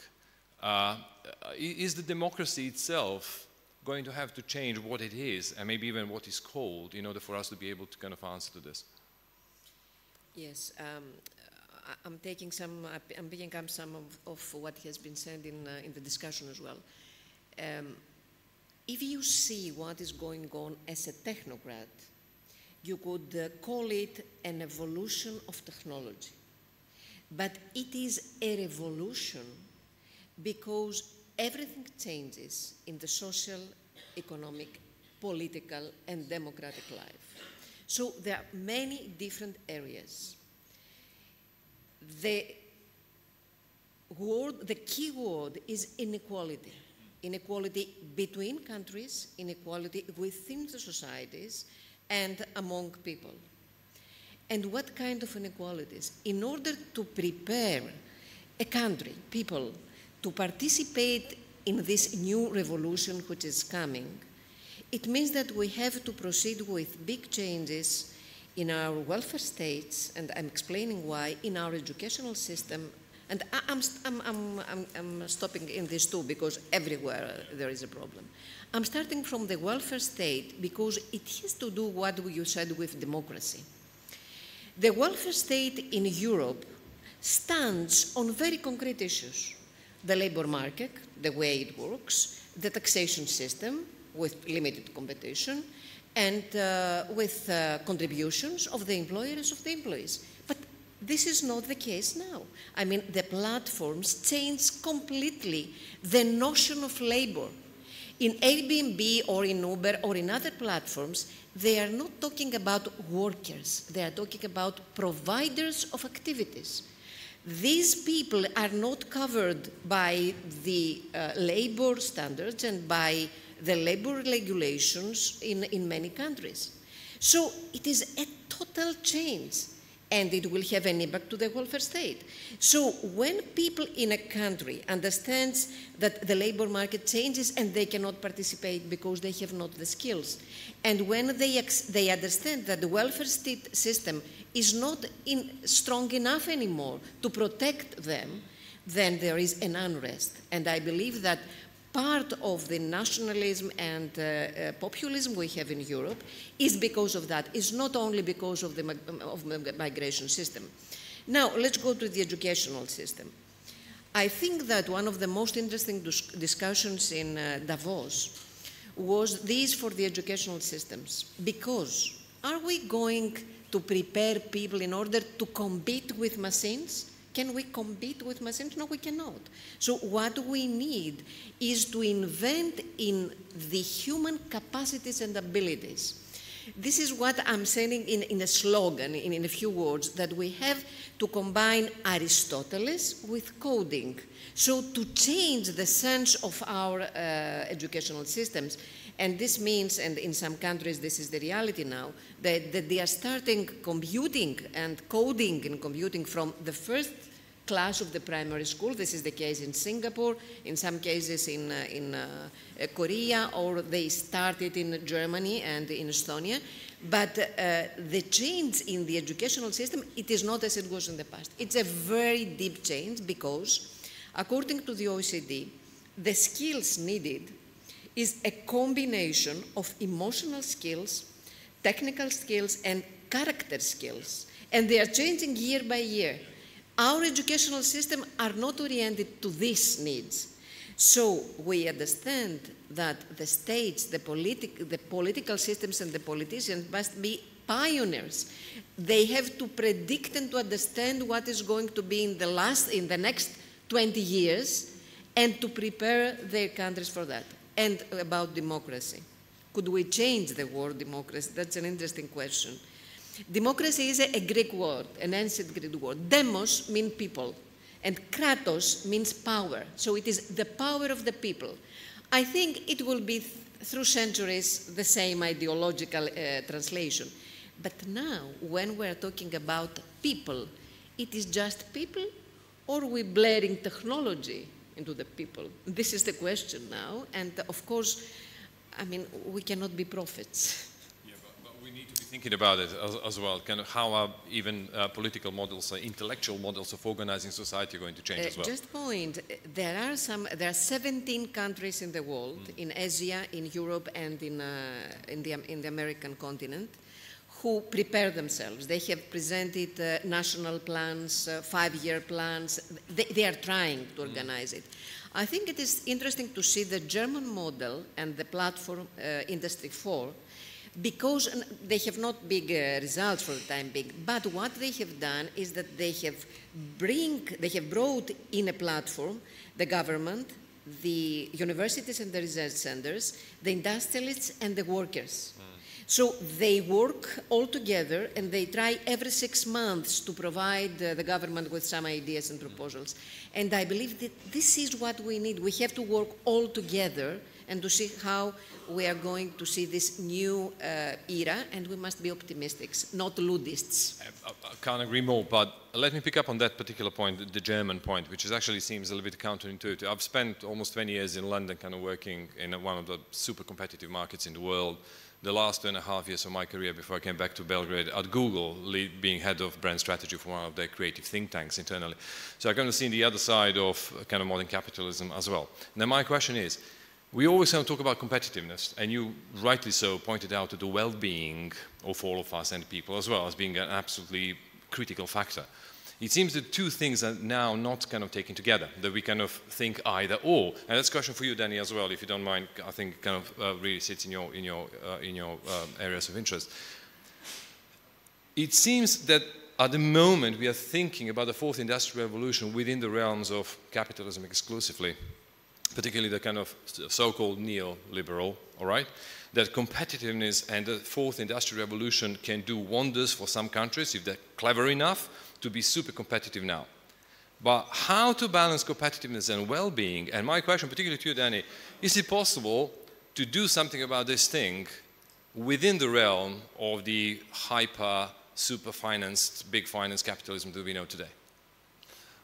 Is the democracy itself going to have to change what it is, and maybe even what is called, in order for us to be able to answer to this? Yes. I'm picking up some of what has been said in the discussion as well. If you see what is going on as a technocrat, you could call it an evolution of technology. But it is a revolution because everything changes in the social, economic, political, and democratic life. So there are many different areas. The key word is inequality. Inequality between countries, inequality within the societies, and among people. And what kind of inequalities? In order to prepare a country, people, to participate in this new revolution which is coming, it means that we have to proceed with big changes in our welfare states, and I'm explaining why, in our educational system. And I'm stopping in this too, because everywhere there is a problem. I'm starting from the welfare state because it has to do what you said with democracy. The welfare state in Europe stands on very concrete issues. The labor market, the way it works, the taxation system with limited competition, and with contributions of the employers of the employees. But this is not the case now. I mean, the platforms change completely the notion of labor. In Airbnb or in Uber or in other platforms, they are not talking about workers. They are talking about providers of activities. These people are not covered by the labor standards and by the labor regulations in many countries. So it is a total change, and it will have an impact to the welfare state. So when people in a country understand that the labor market changes and they cannot participate because they have not the skills, and when they understand that the welfare state system is not strong enough anymore to protect them, then there is an unrest. And I believe that part of the nationalism and populism we have in Europe is because of that. It's not only because of the migration system. Now, let's go to the educational system. I think that one of the most interesting discussions in Davos was this for the educational systems. Because are we going to prepare people in order to compete with machines? Can we compete with machines? No, we cannot. So what we need is to invent in the human capacities and abilities. This is what I'm saying in a slogan, in a few words, that we have to combine Aristoteles with coding. So to change the sense of our educational systems. And this means, and in some countries this is the reality now, that they are starting computing and coding and computing from the first class of the primary school. This is the case in Singapore, in some cases in Korea, or they started in Germany and in Estonia. But the change in the educational system, it is not as it was in the past. It's a very deep change because, according to the OECD, the skills needed is a combination of emotional skills, technical skills, and character skills. And they are changing year by year. Our educational system are not oriented to these needs. So we understand that the states, the political systems and the politicians must be pioneers. They have to predict and to understand what is going to be in the next 20 years and to prepare their countries for that. And about democracy. Could we change the word democracy? That's an interesting question. Democracy is a Greek word, an ancient Greek word. Demos means people, and kratos means power. So it is the power of the people. I think it will be through centuries the same ideological translation. But now, when we're talking about people, it is just people, or we're blending technology into the people? This is the question now, and of course, I mean, we cannot be prophets. Yeah, but we need to be thinking about it as well, kind of how are even political models, intellectual models of organizing society going to change as well? Just point, there are 17 countries in the world, in Asia, in Europe, and in the American continent, who prepare themselves. They have presented national plans, 5-year plans. They are trying to organize it. I think it is interesting to see the German model and the platform Industry 4, because they have not big results for the time being, but what they have done is that they have brought in a platform the government, the universities and the research centers, the industrialists and the workers. So they work all together and they try every 6 months to provide the government with some ideas and proposals. And I believe that this is what we need. We have to work all together and to see how we are going to see this new era, and we must be optimists, not ludists. I can't agree more, but let me pick up on that particular point, the German point, which is actually seems a little bit counterintuitive. I've spent almost 20 years in London kind of working in one of the super competitive markets in the world. The last 2.5 years of my career before I came back to Belgrade at Google, being head of brand strategy for one of their creative think tanks internally. So I kind of seen the other side of kind of modern capitalism as well. Now my question is, we always talk about competitiveness, and you rightly so pointed out to the well-being of all of us and people as well as being an absolutely critical factor. It seems that two things are now not kind of taken together, that we kind of think either or. And that's a question for you, Danny, as well, if you don't mind. I think kind of really sits in your areas of interest. It seems that at the moment we are thinking about the fourth industrial revolution within the realms of capitalism exclusively, particularly the kind of so-called neoliberal, all right? That competitiveness and the fourth industrial revolution can do wonders for some countries if they're clever enough to be super competitive now. But how to balance competitiveness and well-being, and my question particularly to you, Danny, is it possible to do something about this thing within the realm of the hyper, super financed, big finance capitalism that we know today?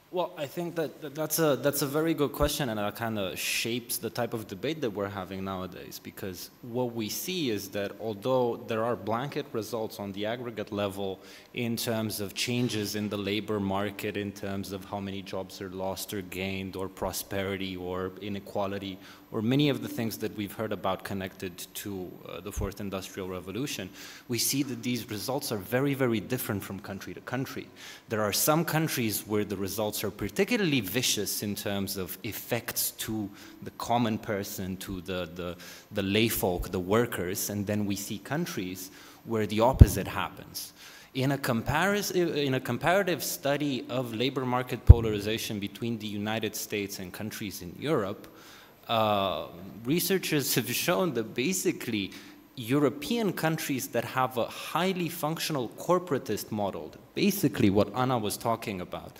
Well, I think that's a very good question, and that kind of shapes the type of debate that we're having nowadays, because what we see is that although there are blanket results on the aggregate level in terms of changes in the labor market, in terms of how many jobs are lost or gained, or prosperity or inequality, or many of the things that we've heard about connected to the fourth industrial revolution, we see that these results are very, very different from country to country. There are some countries where the results are particularly vicious in terms of effects to the common person, to the lay folk, the workers, and then we see countries where the opposite happens. In a comparative study of labor market polarization between the United States and countries in Europe, researchers have shown that basically European countries that have a highly functional corporatist model, basically what Anna was talking about,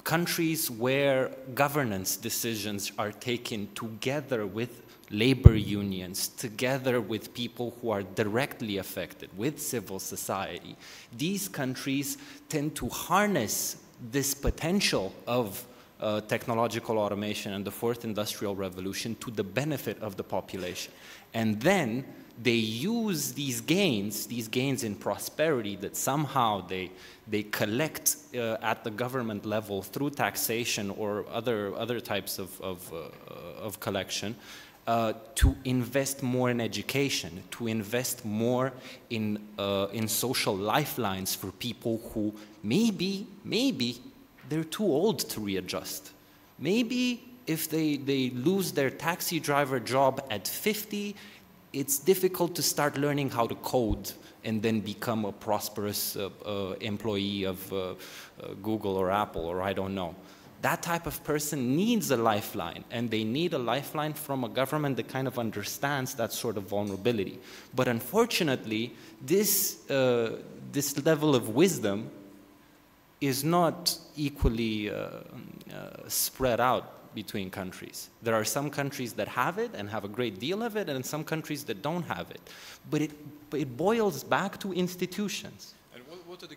countries where governance decisions are taken together with labor unions, together with people who are directly affected, with civil society, these countries tend to harness this potential of technological automation and the fourth industrial revolution to the benefit of the population. And then they use these gains in prosperity that somehow they collect at the government level through taxation or other types of collection, to invest more in education, to invest more in social lifelines for people who maybe they're too old to readjust. Maybe if they lose their taxi driver job at 50, it's difficult to start learning how to code and then become a prosperous employee of Google or Apple, or I don't know. That type of person needs a lifeline, and they need a lifeline from a government that kind of understands that sort of vulnerability. But unfortunately, this level of wisdom is not equally spread out between countries. There are some countries that have it and have a great deal of it, and some countries that don't have it. But it boils back to institutions. And what are the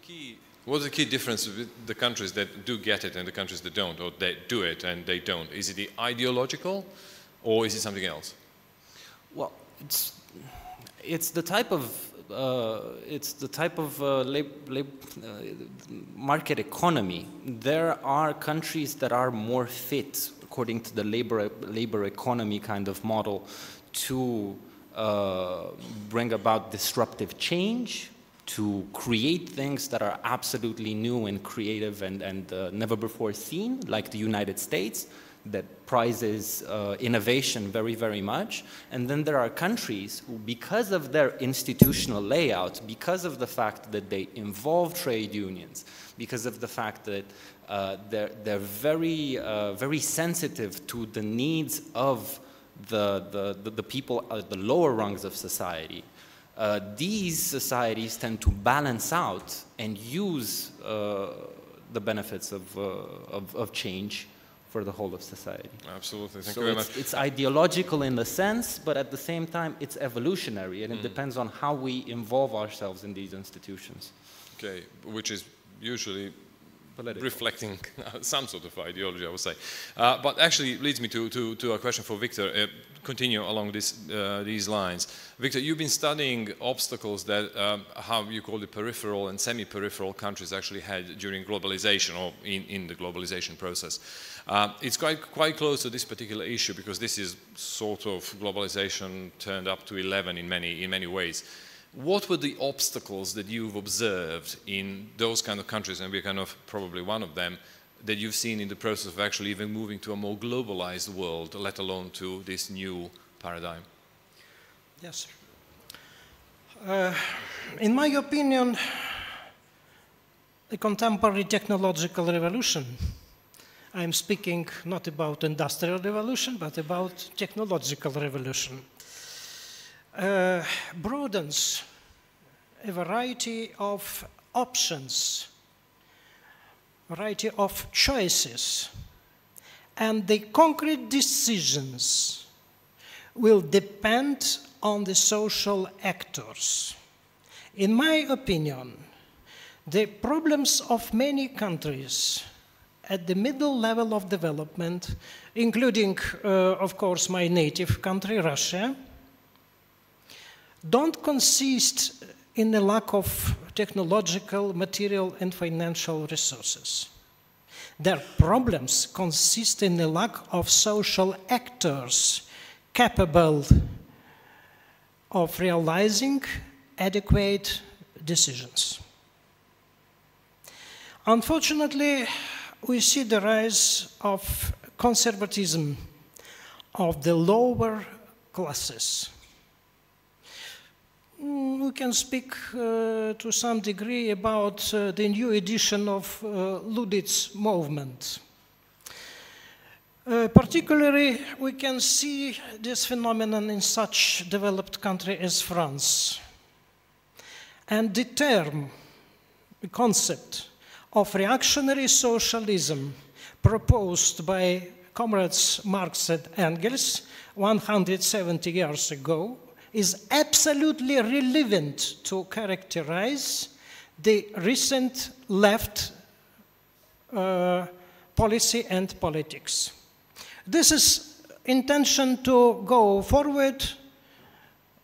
key differences with the countries that do get it and the countries that don't, or they do it and they don't? Is it the ideological, or is it something else? Well, it's the type of market economy. There are countries that are more fit, according to the labor economy kind of model, to bring about disruptive change, to create things that are absolutely new and creative and never before seen, like the United States, that prizes innovation very, very much. And then there are countries who, because of their institutional layout, because of the fact that they involve trade unions, because of the fact that they're very, very sensitive to the needs of the people at the lower rungs of society, these societies tend to balance out and use the benefits of change for the whole of society. Absolutely, thank so you very much. It's ideological in the sense, but at the same time it's evolutionary, and it depends on how we involve ourselves in these institutions. Okay, which is usually political, reflecting some sort of ideology, I would say. But actually leads me to a question for Victor. Continue along these lines. Victor, you've been studying obstacles that, how you call it, peripheral and semi-peripheral countries actually had during globalization or in the globalization process. It's quite close to this particular issue because this is sort of globalization turned up to 11 in many ways. What were the obstacles that you've observed in those kind of countries, and we're kind of probably one of them, that you've seen in the process of actually even moving to a more globalized world, let alone to this new paradigm? Yes. In my opinion, the contemporary technological revolution, I'm speaking not about industrial revolution, but about technological revolution, broadens a variety of options, variety of choices, and the concrete decisions will depend on the social actors. In my opinion, the problems of many countries at the middle level of development, including, of course, my native country, Russia, don't consist in the lack of technological, material, and financial resources. Their problems consist in the lack of social actors capable of realizing adequate decisions. Unfortunately, we see the rise of conservatism of the lower classes. We can speak to some degree about the new edition of Ludit's movement. Particularly, we can see this phenomenon in such developed country as France. And the term, the concept of reactionary socialism proposed by comrades Marx and Engels 170 years ago is absolutely relevant to characterize the recent left policy and politics. This is intention to go forward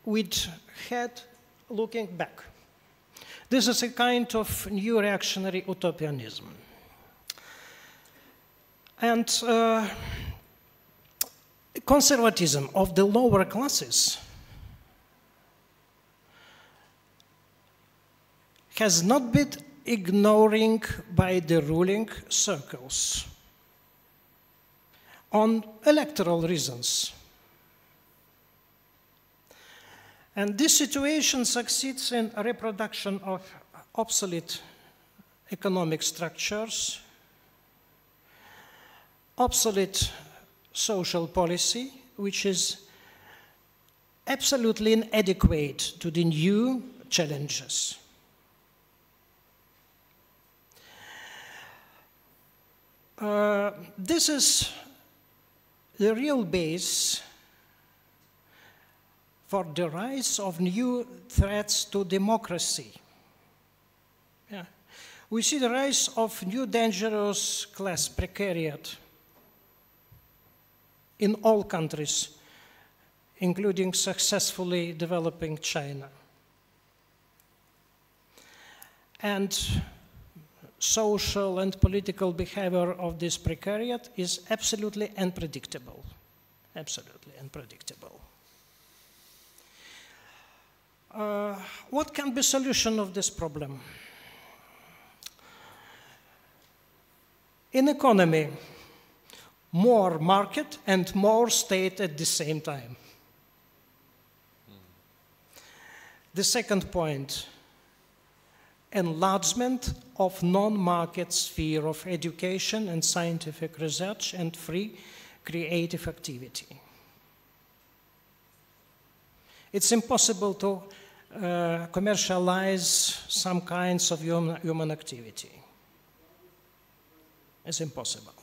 with head looking back. This is a kind of new reactionary utopianism. And conservatism of the lower classes has not been ignoring by the ruling circles on electoral reasons. And this situation succeeds in a reproduction of obsolete economic structures, obsolete social policy, which is absolutely inadequate to the new challenges. This is the real base for the rise of new threats to democracy. Yeah. We see the rise of new dangerous class precariat in all countries, including successfully developing China. And social and political behavior of this precariat is absolutely unpredictable. Absolutely unpredictable. What can be the solution of this problem? In economy, more market and more state at the same time. The second point, enlargement of non-market sphere of education and scientific research and free creative activity. It's impossible to commercialize some kinds of human activity. It's impossible.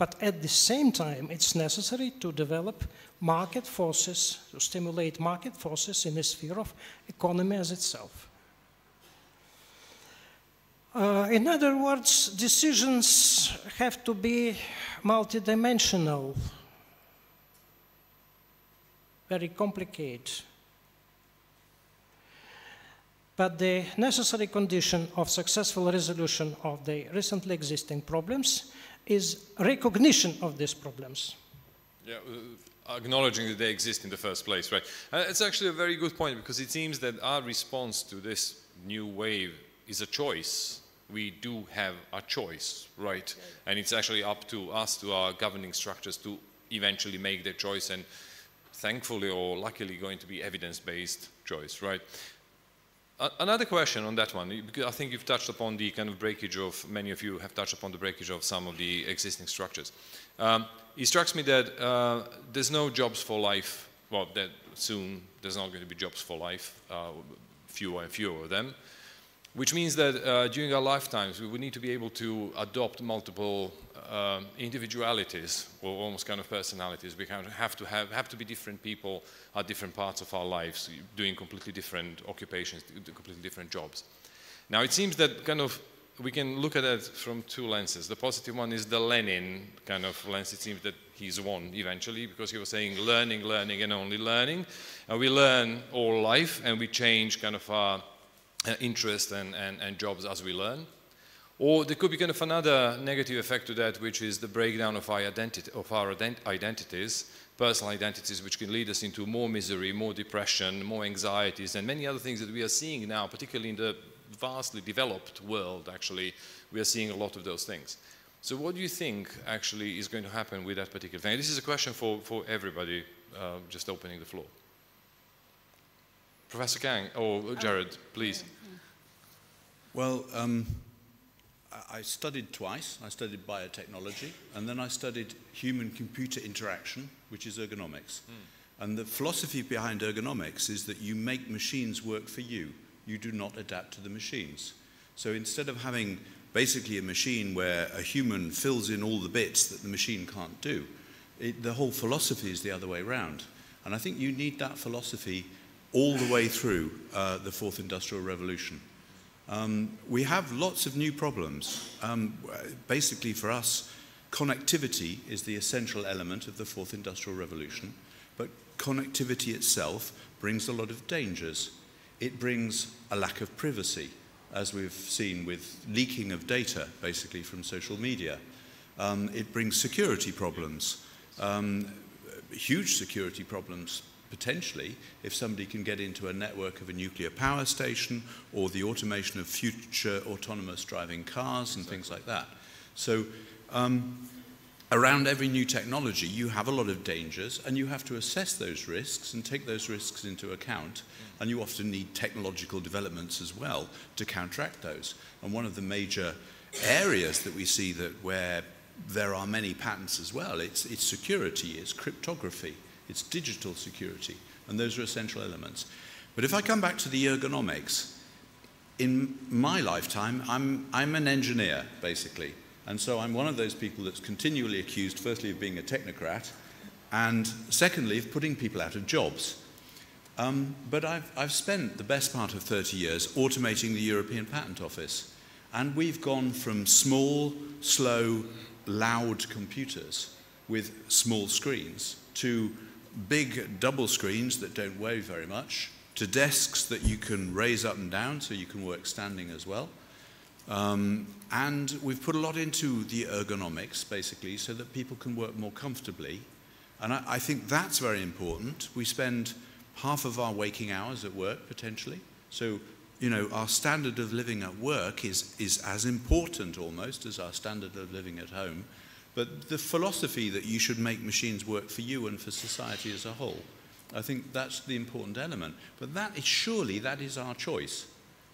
But at the same time, it's necessary to develop market forces, to stimulate market forces in the sphere of economy as itself. In other words, decisions have to be multidimensional, very complicated. But the necessary condition of successful resolution of the recently existing problems is recognition of these problems. Yeah, acknowledging that they exist in the first place, right? It's actually a very good point, because it seems that our response to this new wave is a choice. We do have a choice, right? And it's actually up to us, to our governing structures, to eventually make their choice, and thankfully or luckily going to be evidence-based choice, right? Another question on that one, because I think you've touched upon the kind of breakage of, many of you have touched upon the breakage of some of the existing structures. It strikes me that there's no jobs for life, well, that soon there's not going to be jobs for life, fewer and fewer of them, which means that during our lifetimes we would need to be able to adopt multiple individualities, or almost kind of personalities. We kind of have to be different people at different parts of our lives, doing completely different occupations, completely different jobs. Now it seems that kind of we can look at it from two lenses. The positive one is the Lenin kind of lens. It seems that he's won eventually, because he was saying learning, learning, and only learning. And we learn all life, and we change kind of our interest and jobs as we learn. Or there could be kind of another negative effect to that, which is the breakdown of our identities, personal identities, which can lead us into more misery, more depression, more anxieties, and many other things that we are seeing now, particularly in the vastly developed world. Actually, we are seeing a lot of those things. So what do you think actually is going to happen with that particular thing? This is a question for everybody, just opening the floor. Professor Kang, or Jared, please. Well, I studied twice. I studied biotechnology, and then I studied human-computer interaction, which is ergonomics. And the philosophy behind ergonomics is that you make machines work for you. You do not adapt to the machines. So instead of having basically a machine where a human fills in all the bits that the machine can't do, the whole philosophy is the other way around. And I think you need that philosophy all the way through the Fourth Industrial Revolution. We have lots of new problems. Basically for us, connectivity is the essential element of the Fourth Industrial Revolution, but connectivity itself brings a lot of dangers. It brings a lack of privacy, as we've seen with leaking of data, basically from social media. It brings security problems, huge security problems, potentially, if somebody can get into a network of a nuclear power station, or the automation of future autonomous driving cars and things like that. So around every new technology, you have a lot of dangers, and you have to assess those risks and take those risks into account, and you often need technological developments as well to counteract those. And one of the major areas that we see that where there are many patents as well, it's security, it's cryptography, it's digital security, and those are essential elements. But if I come back to the ergonomics, in my lifetime, I'm an engineer, basically. And so I'm one of those people that's continually accused, firstly, of being a technocrat, and secondly, of putting people out of jobs. But I've spent the best part of 30 years automating the European Patent Office. And we've gone from small, slow, loud computers with small screens to big double screens that don't weigh very much, to desks that you can raise up and down so you can work standing as well. And we've put a lot into the ergonomics, basically, so that people can work more comfortably. And I think that's very important. We spend half of our waking hours at work, potentially. So, you know, our standard of living at work is as important almost as our standard of living at home. But the philosophy that you should make machines work for you and for society as a whole, I think that's the important element. But that is our choice.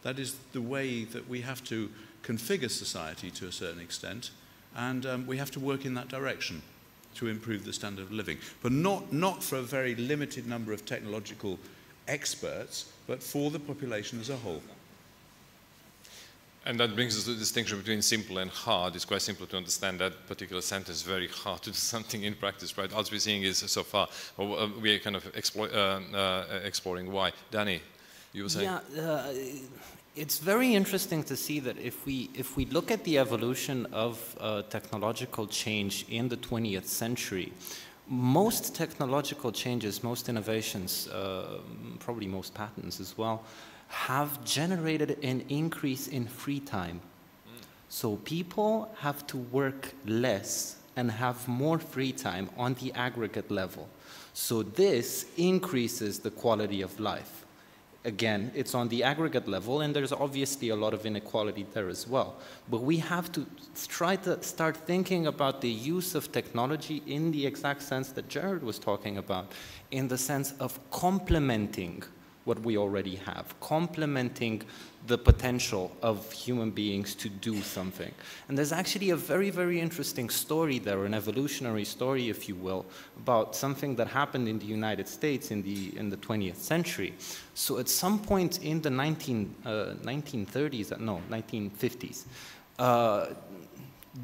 That is the way that we have to configure society to a certain extent, and we have to work in that direction to improve the standard of living. But not for a very limited number of technological experts, but for the population as a whole. And that brings us to the distinction between simple and hard. It's quite simple to understand that particular sentence, very hard to do something in practice, right? All we're seeing is so far, we are kind of exploring why. Danny, you were saying? Yeah, it's very interesting to see that if we look at the evolution of technological change in the 20th century, most technological changes, most innovations, probably most patents as well, have generated an increase in free time. So people have to work less and have more free time on the aggregate level. So this increases the quality of life. Again, it's on the aggregate level, and there's obviously a lot of inequality there as well. But we have to try to start thinking about the use of technology in the exact sense that Jared was talking about, in the sense of complementing what we already have, complementing the potential of human beings to do something. And there's actually a very, very interesting story there, an evolutionary story, if you will, about something that happened in the United States in the 20th century. So at some point in the 1950s,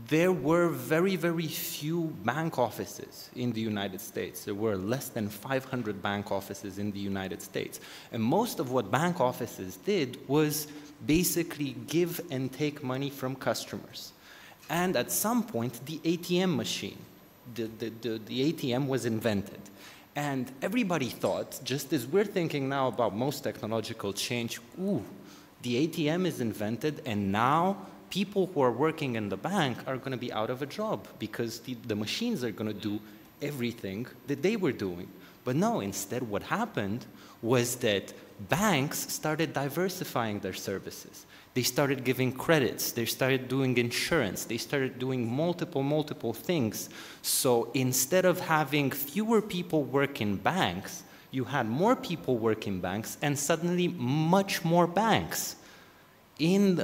there were very, very few bank offices in the United States. There were less than 500 bank offices in the United States. And most of what bank offices did was basically give and take money from customers. And at some point, the ATM machine, the ATM was invented. And everybody thought, just as we're thinking now about most technological change, ooh, the ATM is invented, and now people who are working in the bank are going to be out of a job because the machines are going to do everything that they were doing. But no, instead what happened was that banks started diversifying their services. They started giving credits, they started doing insurance, they started doing multiple things. So instead of having fewer people work in banks, you had more people work in banks and suddenly much more banks. In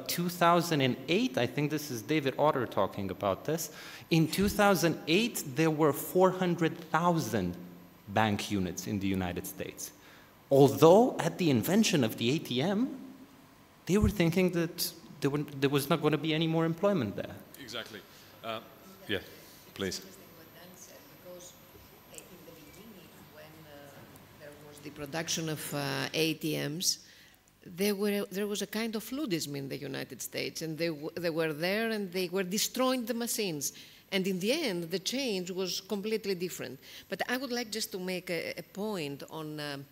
2008, I think this is David Otter talking about this, in 2008 there were 400,000 bank units in the United States. Although at the invention of the ATM, they were thinking that there was not going to be any more employment there. Exactly. Yeah, please. Because in the beginning, when there was the production of ATMs, there was a kind of floodism in the United States, and they were there and they were destroying the machines. And in the end, the change was completely different. But I would like just to make a point on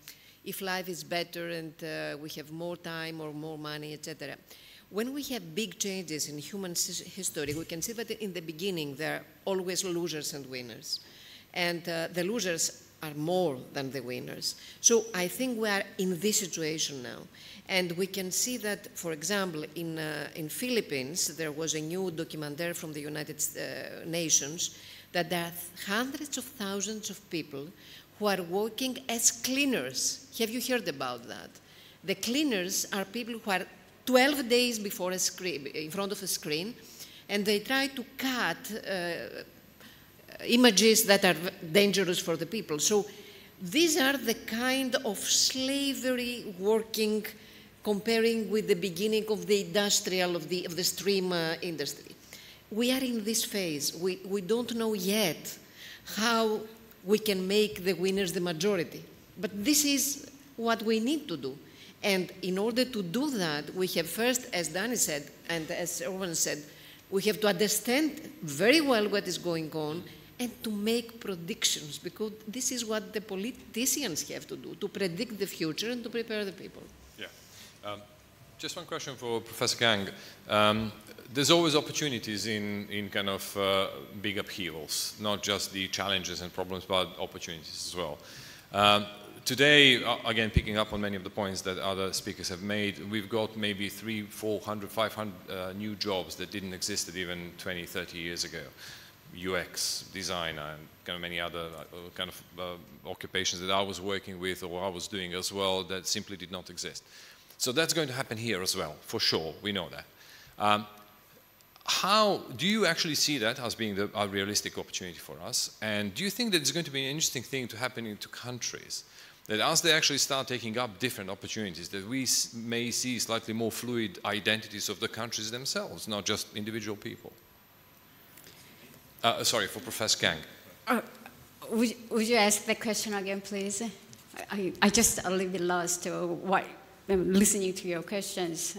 if life is better and we have more time or more money, etc. When we have big changes in human history, we can see that in the beginning there are always losers and winners. And the losers are more than the winners. So I think we are in this situation now. And we can see that, for example, in Philippines, there was a new documentary from the United Nations that there are hundreds of thousands of people who are working as cleaners. Have you heard about that? The cleaners are people who are 12 days before a screen, in front of a screen, and they try to cut images that are dangerous for the people. So these are the kind of slavery working, comparing with the beginning of the industrial, of the stream industry. We are in this phase. We don't know yet how we can make the winners the majority. But this is what we need to do. And in order to do that, we have first, as Danny said, and as Erwan said, we have to understand very well what is going on and to make predictions, because this is what the politicians have to do, to predict the future and to prepare the people. Yeah. Just one question for Professor Gang. There's always opportunities in kind of big upheavals, not just the challenges and problems, but opportunities as well. Today, again, picking up on many of the points that other speakers have made, we've got maybe 300, 400, 500 new jobs that didn't exist even 20, 30 years ago. UX, designer, and kind of many other kind of occupations that I was working with or I was doing as well that simply did not exist. So that's going to happen here as well, for sure, we know that. How do you actually see that as being a realistic opportunity for us? And do you think that it's going to be an interesting thing to happen into countries that as they actually start taking up different opportunities, that we may see slightly more fluid identities of the countries themselves, not just individual people. Sorry, for Professor Kang. Would you ask the question again, please? I just a little bit lost listening to your questions.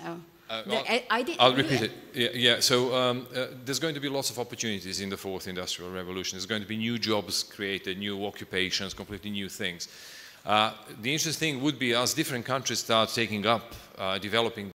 I'll repeat it. Yeah. So there's going to be lots of opportunities in the fourth industrial revolution. There's going to be new jobs created, new occupations, completely new things. The interesting thing would be as different countries start taking up, developing